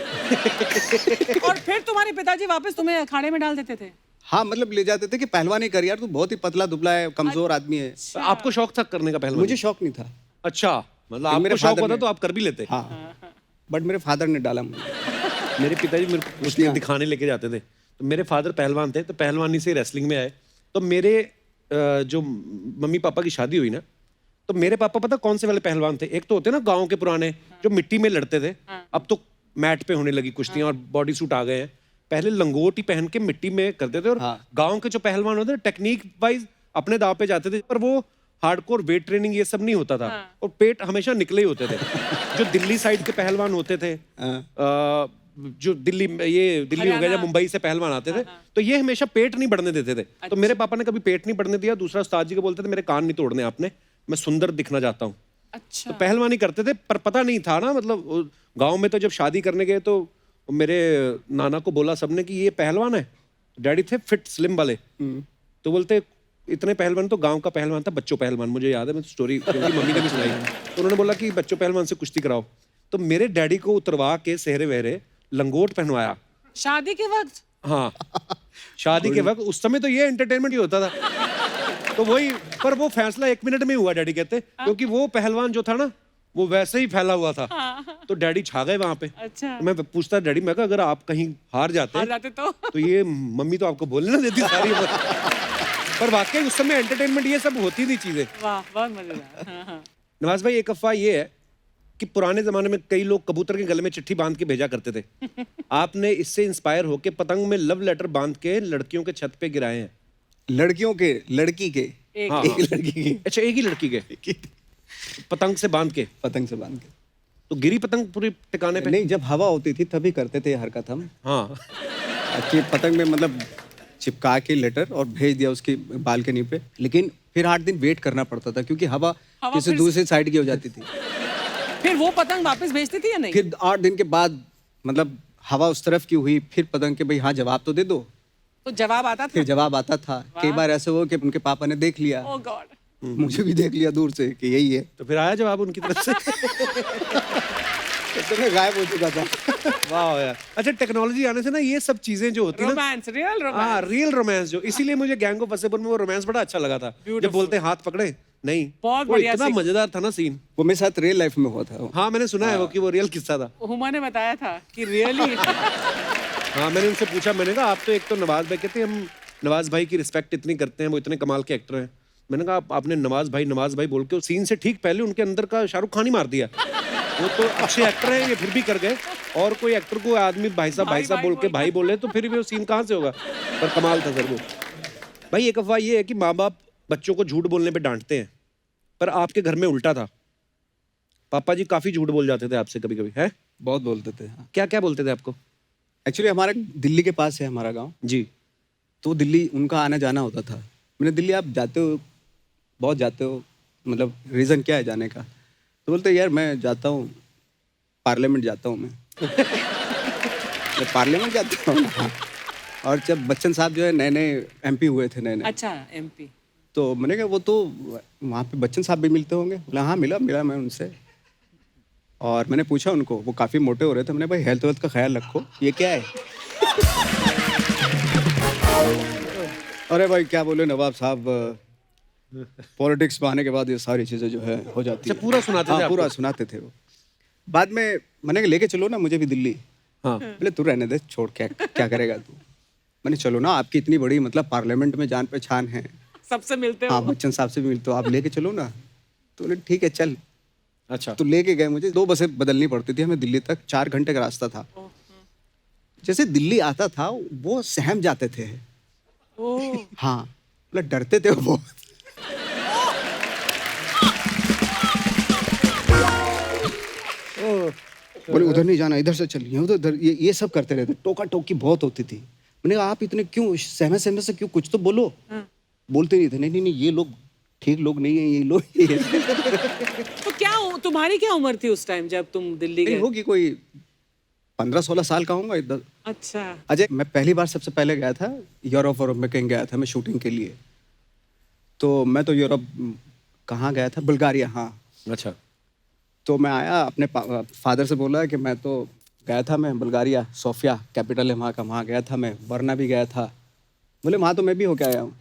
Speaker 3: और फिर तुम्हारे पिताजी वापस तुम्हें अखाड़े में डाल देते थे?
Speaker 1: हाँ, मतलब ले जाते थे कि पहलवानी कर यार, तू बहुत ही पतला दुबला है, कमजोर आदमी है।
Speaker 2: आपको शौक था करने का पहलवानी?
Speaker 1: मुझे शौक नहीं था।
Speaker 2: अच्छा, मतलब
Speaker 1: मेरे
Speaker 2: आपको शौक
Speaker 1: father
Speaker 2: होता
Speaker 1: ने-
Speaker 2: तो आप कर भी लेते?
Speaker 1: हाँ, बट मेरे फादर ने डाला मुझे।
Speaker 2: मेरे पिताजी मेरे को कुश्तियाँ दिखाने लेके जाते थे, तो मेरे फादर पहलवान थे, तो पहलवानी से रेसलिंग में आए। तो मेरे जो मम्मी पापा की शादी हुई ना, तो मेरे पापा पता कौन से वाले पहलवान थे? एक तो होते ना गांव के पुराने जो मिट्टी में लड़ते थे, अब तो मैट पे होने लगी कुश्तियां और बॉडी सूट आ गए हैं। पहले लंगोट ही पहन के मिट्टी में करते थे, और गांव के जो पहलवान होते थे टेक्निक वाइज अपने दाव पे जाते थे, पर वो हार्डकोर वेट ट्रेनिंग ये सब नहीं होता था, और पेट हमेशा निकले ही होते थे। जो दिल्ली साइड के पहलवान होते थे, जो दिल्ली हो गया या मुंबई से पहलवान आते थे, तो ये हमेशा पेट नहीं बढ़ने देते थे। तो मेरे पापा ने कभी पेट नहीं बढ़ने दिया। दूसरा उस्ताद जी को बोलते थे मेरे कान नहीं तोड़ने आपने, मैं सुंदर दिखना चाहता हूँ।
Speaker 3: अच्छा।
Speaker 2: तो पहलवानी करते थे, पर पता नहीं था ना, मतलब गांव में तो जब शादी करने गए तो मेरे नाना को बोला सबने कि ये पहलवान है। डैडी थे फिट स्लिम वाले, तो बोलते इतने पहलवान, तो गांव का पहलवान था बच्चों पहलवान, मुझे याद है, मैं स्टोरी क्योंकि मम्मी ने भी सुनाई। तो उन्होंने बोला कि बच्चों पहलवान से कुश्ती कराओ। तो मेरे डैडी को उतरवा के सेहरे वहरे लंगोट पहनवाया
Speaker 3: शादी के वक्त?
Speaker 2: हाँ, शादी के वक्त। उस समय तो ये एंटरटेनमेंट ही होता था। तो वही, पर वो फैसला 1 मिनट में हुआ डैडी कहते, क्योंकि वो पहलवान जो था ना, वो वैसे ही फैला हुआ था। तो डैडी छा गए वहां पे।
Speaker 3: अच्छा।
Speaker 2: तो मैं पूछता डैडी, मैं कहा अगर आप कहीं हार जाते
Speaker 3: तो
Speaker 2: तो ये मम्मी तो आपको बोलने ना देती सारी उम्र। पर वाकई उस समय एंटरटेनमेंट ये सब होती थी चीजें।
Speaker 3: वाह, बहुत मजेदार। हाँ।
Speaker 2: नवाज भाई, एक अफवाह ये है कि पुराने जमाने में कई लोग कबूतर के गले में चिट्ठी बांध के भेजा करते थे। आपने इससे इंस्पायर होके पतंग में लव लेटर बांध के लड़कियों के छत पे गिराए हैं।
Speaker 1: लड़कियों के, लड़की के,
Speaker 2: हाँ,
Speaker 1: एक लड़की के,
Speaker 2: अच्छा, एक ही लड़की के पतंग से बांध के।
Speaker 1: पतंग से बांध के।
Speaker 2: तो गिरी पतंग पूरी टिकाने पे?
Speaker 1: नहीं, जब हवा होती थी तभी करते थे ये हरकत हम।
Speaker 2: हाँ।
Speaker 1: कि पतंग में मतलब चिपका के लेटर और भेज दिया उसकी बालकनी पे, लेकिन फिर 8 दिन वेट करना पड़ता था क्योंकि हवा किसी दूसरी साइड की हो जाती थी।
Speaker 3: फिर वो पतंग वापस भेजती थी या नहीं?
Speaker 1: फिर 8 दिन के बाद मतलब हवा उस तरफ की हुई, फिर पतंग के भाई हाँ जवाब तो दे दो।
Speaker 3: तो जवाब आता था?
Speaker 1: फिर जवाब आता था। कई बार ऐसे हुआ कि उनके पापा ने देख लिया,
Speaker 3: ओह गॉड,
Speaker 1: मुझे भी देख लिया दूर से कि यही है।
Speaker 2: तो फिर आया जवाब उनकी तरफ से?
Speaker 1: तो मैं गायब हो चुका था।
Speaker 2: वाह यार। अच्छा, टेक्नोलॉजी आने से ना ये सब चीजें जो होती है ना,
Speaker 3: रोमांस, रियल
Speaker 2: हाँ,
Speaker 3: रोमांस।
Speaker 2: रियल रोमांस जो, इसीलिए मुझे गैंग ऑफ वसेपुर में वो रोमांस बड़ा अच्छा लगा था। जब बोलते हैं हाथ पकड़े, नहीं,
Speaker 3: बहुत
Speaker 2: वो
Speaker 3: बढ़िया
Speaker 2: इतना
Speaker 3: सीन।
Speaker 2: मजेदार था ना सीन।
Speaker 1: वो मेरे साथ रियल लाइफ में हुआ था।
Speaker 2: हाँ, मैंने सुना है वो कि वो रियल किस्सा था।
Speaker 3: हुमा ने बताया था कि रियली।
Speaker 2: हाँ, मैंने उनसे पूछा, मैंने कहा आप तो एक तो नवाज भाई, कहते हम नवाज भाई की रिस्पेक्ट इतनी करते हैं, वो इतने कमाल के एक्टर हैं। मैंने कहा आपने नवाज भाई बोल के सीन से ठीक पहले उनके अंदर का शाहरुख खान ही मार दिया। वो तो अच्छे एक्टर हैं, ये फिर भी कर गए। और कोई एक्टर को आदमी भाई साहब बोल के भाई बोले तो फिर भी वो सीन कहाँ से होगा? पर कमाल था सर वो। भाई, एक अफवाह ये है कि माँ बाप बच्चों को झूठ बोलने पे डांटते हैं, पर आपके घर में उल्टा था। पापा जी काफी झूठ बोल जाते थे आपसे कभी कभी, है?
Speaker 1: बहुत बोलते थे। हाँ।
Speaker 2: क्या क्या बोलते थे आपको?
Speaker 1: एक्चुअली हमारा दिल्ली के पास है हमारा गांव,
Speaker 2: जी।
Speaker 1: तो दिल्ली उनका आना जाना होता था। मैंने दिल्ली आप जाते हो, बहुत जाते हो, मतलब रीज़न क्या है जाने का? तो बोलते यार मैं जाता हूँ, पार्लियामेंट जाता हूँ मैं पार्लियामेंट जाता हूँ। और जब बच्चन साहब जो है नए नए MP हुए थे, नए,
Speaker 3: अच्छा, MP।
Speaker 1: तो मैंने कहा वो तो वहाँ पे बच्चन साहब भी मिलते होंगे। बोला हाँ, मिला मैं उनसे। और मैंने पूछा उनको, वो काफ़ी मोटे हो रहे थे। मैंने भाई हेल्थ वेल्थ का ख्याल रखो, ये क्या है? अरे भाई क्या बोले नवाब साहब, पॉलिटिक्स में आने के बाद ये सारी चीज़ें जो है हो जाती है।
Speaker 2: पूरा सुनाते थे
Speaker 1: हाँ,
Speaker 2: आपको?
Speaker 1: पूरा सुनाते थे वो। बाद में मैंने कहा लेके चलो ना मुझे भी दिल्ली।
Speaker 2: हाँ।
Speaker 1: बोले तू रहने दे, छोड़, क्या करेगा तू? मैंने चलो ना, आपकी इतनी बड़ी मतलब पार्लियामेंट में जान पहचान है,
Speaker 3: सबसे मिलते हो?
Speaker 1: हाँ, बच्चन साहब से भी मिलते हो, आप लेके चलो ना। तो बोले ठीक है चल।
Speaker 2: अच्छा।
Speaker 1: तो लेके गए मुझे। 2 बसें बदलनी पड़ती थी हमें दिल्ली तक, 4 घंटे का रास्ता था। जैसे दिल्ली आता था वो सहम जाते थे। हाँ, मतलब डरते थे वो। बोले उधर नहीं जाना, इधर से चलिए, उधर, ये सब करते रहते। टोका टोकी बहुत होती थी। मैंने कहा आप इतने क्यों सहमे से क्यों, कुछ तो बोलो। बोलते नहीं थे, नहीं ये लोग ठीक लोग नहीं है, ये लोग
Speaker 3: तो क्या तुम्हारी क्या उम्र थी उस टाइम जब तुम दिल्ली गए?
Speaker 1: होगी कोई 15-16 साल का होऊंगा इधर।
Speaker 3: अच्छा।
Speaker 1: अजय, मैं पहली बार सबसे पहले गया था यूरोप में, कहीं गया था मैं शूटिंग के लिए। तो मैं तो यूरोप कहाँ गया था, बुल्गारिया। हाँ।
Speaker 2: अच्छा।
Speaker 1: तो मैं आया, अपने फादर से बोला कि मैं तो गया था, मैं बुल्गारिया, सोफिया कैपिटल है वहाँ का, वहाँ गया था मैं, वरना भी गया था। बोले वहाँ तो मैं भी होके आया हूँ।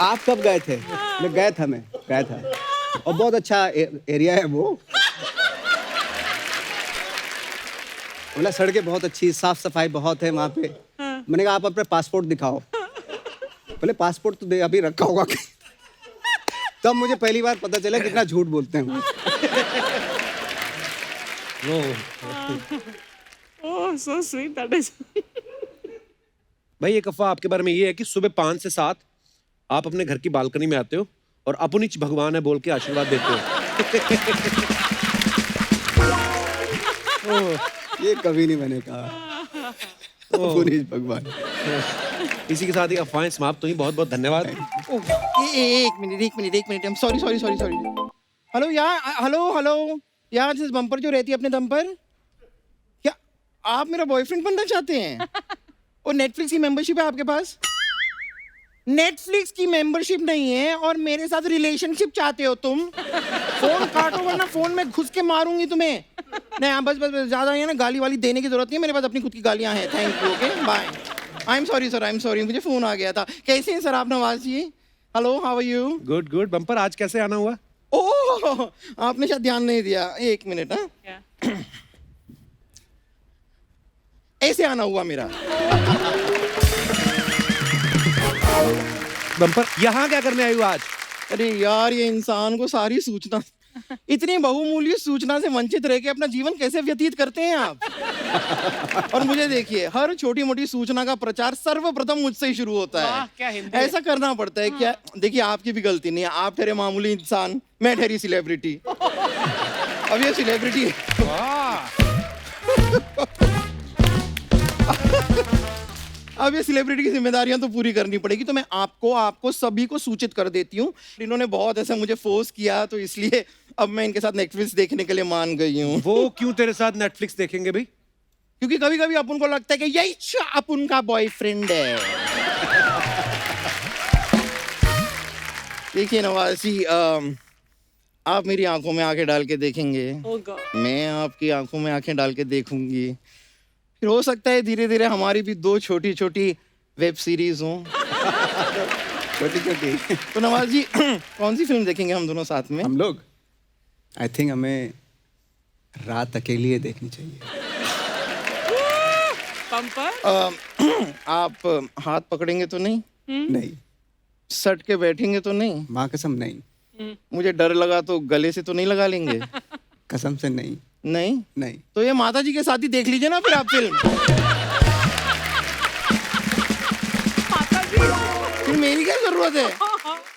Speaker 1: आप कब गए थे? मैं गया था और बहुत अच्छा एरिया है वो। बोला सड़कें बहुत अच्छी, साफ सफाई बहुत है वहाँ पे। मैंने कहा आप अपना पासपोर्ट दिखाओ। बोले पासपोर्ट तो अभी रखा होगा। तब मुझे पहली बार पता चला कितना झूठ बोलते हैं।
Speaker 3: ओह सो स्वीट, दैट इज।
Speaker 2: भाई, एक अफवाह आपके बारे में ये है कि सुबह 5 से 7 आप अपने घर की बालकनी में आते हो और अपनिच भगवान है बोल के आशीर्वाद देते हो।
Speaker 1: ये कभी नहीं मैंने कहा। अपनिच भगवान।
Speaker 2: इसी के साथ ही अफवाहें समाप्त हुई। बहुत बहुत धन्यवाद।
Speaker 4: एक मिनट, सॉरी। हेलो यार, हेलो यार, जिस बम्पर जो रहती है अपने दम पर, क्या आप मेरा बॉयफ्रेंड बनना चाहते हैं? और नेटफ्लिक्स की मेंबरशिप है आपके पास? नेटफ्लिक्स की मेंबरशिप नहीं है और मेरे साथ रिलेशनशिप चाहते हो तुम? फोन काटो वरना फोन में घुस के मारूंगी तुम्हें। नहीं, हाँ, बस ज्यादा है ना, गाली वाली देने की जरूरत नहीं है, मेरे पास अपनी खुद की गालियां हैं। Thank you, okay, bye. I am sorry sir, मुझे फोन आ गया था। कैसे हैं सर आप Nawaz ji?
Speaker 5: Hello, how are you?
Speaker 2: Good good. Bumper आज कैसे आना हुआ?
Speaker 5: ओह, आपने शायद ध्यान नहीं दिया। एक मिनट। हाँ,
Speaker 3: क्या?
Speaker 5: ऐसे आना हुआ मेरा।
Speaker 2: बम्पर यहाँ क्या करने आई हो आज?
Speaker 5: अरे यार, ये इंसान को सारी सूचना, इतनी बहुमूल्य सूचना से वंचित रह के अपना जीवन कैसे व्यतीत करते हैं आप? और मुझे देखिए, हर छोटी मोटी सूचना का प्रचार सर्वप्रथम मुझसे ही शुरू होता
Speaker 3: वाह, क्या
Speaker 5: है।
Speaker 3: हिंदी है।
Speaker 5: ऐसा करना पड़ता है क्या? देखिए, आपकी भी गलती नहीं है। आप ठहरे मामूली इंसान, मैं ठहरी सेलिब्रिटी। अब ये सेलिब्रिटी अब ये सेलिब्रिटी की जिम्मेदारियां तो पूरी करनी पड़ेगी, तो मैं आपको सभी को सूचित कर देती हूँ। इन्होंने बहुत ऐसा मुझे फोर्स किया, तो इसलिए अब मैं इनके साथ नेटफ्लिक्स देखने के लिए मान गई हूँ।
Speaker 2: वो क्यों तेरे साथ नेटफ्लिक्स देखेंगे भाई?
Speaker 5: क्योंकि कभी कभी अपन को लगता है कि यही अपन का बॉयफ्रेंड है। देखिए नवाजी, आप मेरी आंखों में आंखें डाल के देखेंगे,
Speaker 3: Oh God.
Speaker 5: मैं आपकी आंखों में आंखें डाल के देखूंगी, फिर हो सकता है धीरे धीरे हमारी भी 2 छोटी छोटी वेब सीरीज हों।
Speaker 1: छोटी छोटी।
Speaker 5: तो नवाज जी, कौन सी फिल्म देखेंगे हम दोनों साथ में?
Speaker 1: हम लोग आई थिंक हमें रात अकेली ही देखनी चाहिए।
Speaker 3: बम्पर?
Speaker 5: आप हाथ पकड़ेंगे तो नहीं?
Speaker 1: नहीं,
Speaker 5: सट के बैठेंगे तो नहीं?
Speaker 1: माँ कसम नहीं,
Speaker 5: मुझे डर लगा तो गले से तो नहीं लगा लेंगे?
Speaker 1: कसम से नहीं।
Speaker 5: नहीं?
Speaker 1: नहीं,
Speaker 5: तो ये माता जी के साथ ही देख लीजिए ना फिर आप फिल्म। फिर मेरी क्या जरूरत है?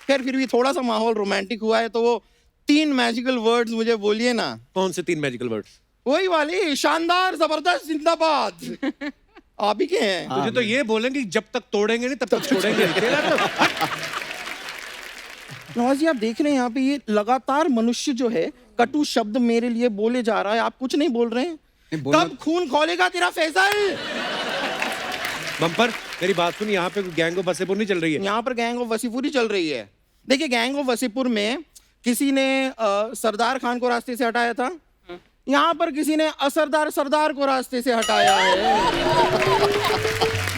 Speaker 5: खैर, फिर भी थोड़ा सा माहौल रोमांटिक हुआ है, तो वो 3 मैजिकल वर्ड्स मुझे बोलिए ना।
Speaker 2: कौन से 3 मैजिकल वर्ड्स?
Speaker 5: वही वाली, शानदार, जबरदस्त, जिंदाबाद। आप ही के हैं।
Speaker 2: तुझे तो ये बोलेंगे कि जब तक तोड़ेंगे नहीं तब तक छोड़ेंगे नहीं। तेरा तो
Speaker 5: नवाज जी, आप देख रहे हैं यहाँ पे ये लगातार मनुष्य जो है कटु शब्द मेरे लिए बोले जा रहा है, आप कुछ नहीं बोल रहे हैं।
Speaker 1: नहीं बोलना-
Speaker 5: कब खून खोलेगा तेरा फैसल?
Speaker 2: बम्पर मेरी बात सुन, यहाँ पे गैंग ऑफ वसेपुर नहीं चल रही है।
Speaker 5: यहाँ पर गैंग ऑफ वसीपुर ही चल रही है। देखिए, गैंग ऑफ वसीपुर में किसी ने सरदार खान को रास्ते से हटाया था, यहाँ पर किसी ने असरदार सरदार को रास्ते से हटाया है।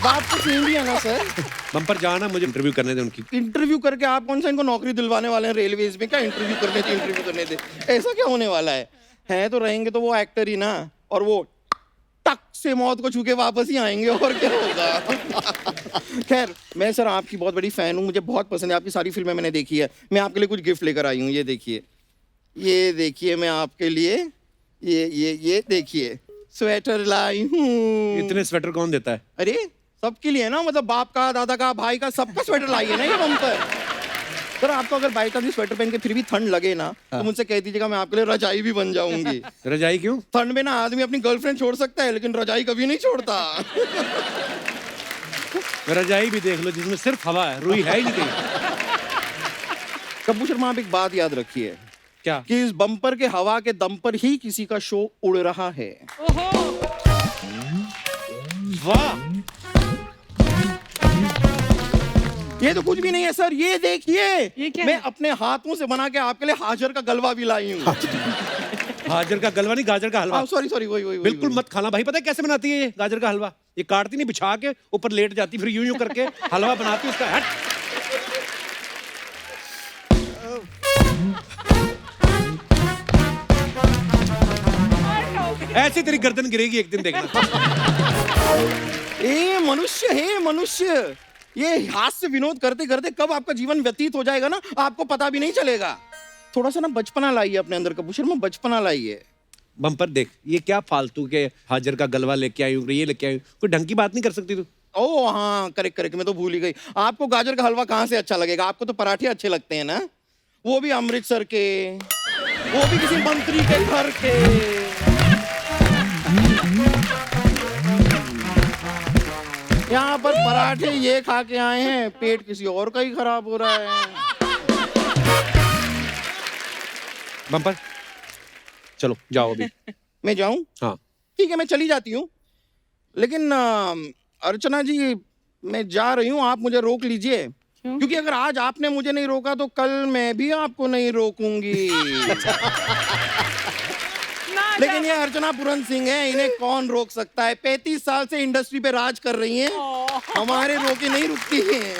Speaker 5: बात तो सेम ही है ना सर?
Speaker 2: बम्पर जाना, मुझे इंटरव्यू करने दे उनकी।
Speaker 5: इंटरव्यू करके आप कौन सा इनको नौकरी दिलवाने वाले हैं रेलवेज में? क्या इंटरव्यू करने दे? ऐसा क्या होने वाला है तो रहेंगे तो वो एक्टर ही ना, और वो टक से मौत को छू के वापस ही आएंगे, और क्या होगा। खैर, मैं सर आपकी बहुत बड़ी फैन हूँ, मुझे बहुत पसंद है, आपकी सारी फिल्में मैंने देखी है। मैं आपके लिए कुछ गिफ्ट लेकर आई हूँ, ये देखिए मैं आपके लिए ये देखिए स्वेटर लाई हूँ।
Speaker 2: इतने स्वेटर कौन देता है?
Speaker 5: अरे सबके लिए ना, मतलब बाप का, दादा का, भाई का, सबका स्वेटर लाई है ना ये बम्पर। सर, आपको अगर बाई चांस स्वेटर पहन के फिर भी ठंड लगे ना, तो मुझसे कह दीजिएगा, मैं आपके लिए रजाई भी बन जाऊंगी।
Speaker 2: रजाई क्यों?
Speaker 5: ठंड में ना आदमी अपनी गर्लफ्रेंड छोड़ सकता है, लेकिन रजाई कभी नहीं छोड़ता।
Speaker 2: रजाई भी देख लो जिसमें सिर्फ हवा है, रुई है ही नहीं कहीं।
Speaker 5: कपूर शर्मा, आप एक बात याद रखिए
Speaker 2: क्या?
Speaker 5: कि इस बम्पर के हवा के दम पर ही किसी का शो उड़ रहा है।
Speaker 2: वाह,
Speaker 5: ये तो कुछ भी नहीं है सर, ये देखिए,
Speaker 3: ये क्या
Speaker 5: मैं
Speaker 3: है?
Speaker 5: अपने हाथों से बना के आपके लिए हाजर का गलवा भी लाई हूँ।
Speaker 2: गाजर का गलवा नहीं, गाजर का हलवा।
Speaker 5: सॉरी, वही
Speaker 2: बिल्कुल मत खाना भाई। पता है कैसे बनाती है ये गाजर का हलवा? ये काटती नहीं, बिछा के ऊपर लेट जाती, फिर यूं करके हलवा बनाती है उसका। हट। ऐसी तेरी गर्दन गिरेगी एक दिन, देखना।
Speaker 5: ए मनुष्य, ये हास्य विनोद करते करते कब आपका जीवन व्यतीत हो जाएगा ना, आपको पता भी नहीं चलेगा। थोड़ा सा ना बचपना लाइए अपने अंदर, कपूर शर्मा, बचपना लाइए।
Speaker 2: बम्पर देख, ये क्या फालतू के हाजर का गलवा लेके आई हूँ, ये लेके आई हूँ, कोई ढंग की बात नहीं कर सकती तू?
Speaker 5: ओ हाँ, करेक्ट, मैं तो भूल ही गई। आपको गाजर का हलवा कहाँ से अच्छा लगेगा? आपको तो पराठे अच्छे लगते हैं ना, वो भी अमृतसर के, वो भी किसी मंत्री के घर के। यहाँ पर पराठे ये खा के आए हैं, पेट किसी और का ही खराब हो रहा है।
Speaker 2: बम्पर चलो जाओ अभी।
Speaker 5: मैं जाऊं?
Speaker 2: हाँ।
Speaker 5: ठीक है, मैं चली जाती हूँ, लेकिन अर्चना जी, मैं जा रही हूँ, आप मुझे रोक लीजिए। क्योंकि अगर आज आपने मुझे नहीं रोका तो कल मैं भी आपको नहीं रोकूंगी। लेकिन ये अर्चना पूरन सिंह है, इन्हें कौन रोक सकता है? 35 साल से इंडस्ट्री पे राज कर रही हैं, हमारे रोके नहीं रुकती हैं।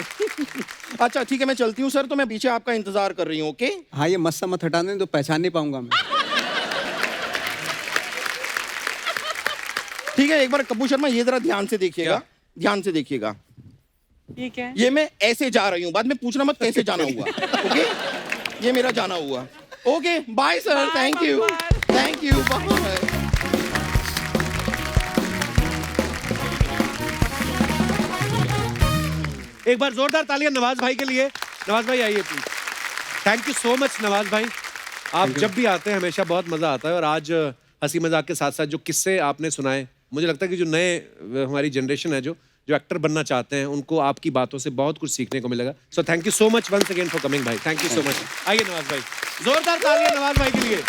Speaker 5: अच्छा ठीक है, मैं चलती हूँ सर, तो मैं पीछे आपका इंतजार कर रही हूँ। ओके
Speaker 1: हाँ, ये मस्सा मत हटाने तो पहचान नहीं पाऊंगा मैं।
Speaker 5: ठीक है, एक बार कपूर शर्मा ये जरा ध्यान से देखिएगा,
Speaker 2: क्या?
Speaker 5: ध्यान से देखिएगा।
Speaker 3: ये क्या है?
Speaker 5: ये मैं ऐसे जा रही हूँ, बाद में पूछना मत कैसे जाना हुआ। ओके, ये मेरा जाना हुआ। Okay bye sir,
Speaker 3: Bye,
Speaker 5: thank you,
Speaker 3: Bye.
Speaker 5: Thank you, bye.
Speaker 2: एक बार जोरदार तालियां नवाज भाई के लिए। नवाज भाई आइए please. Thank you so much Nawaz भाई, आप जब भी आते हैं हमेशा बहुत मजा आता है। और आज हंसी मजाक के साथ साथ जो किस्से आपने सुनाए, मुझे लगता है कि जो नए हमारी जनरेशन है जो एक्टर बनना चाहते हैं, उनको आपकी बातों से बहुत कुछ सीखने को मिलेगा। So thank you so much once again for coming भाई, थैंक यू सो मच। आइए नवाज भाई, जोरदार तालियां नवाज भाई के लिए।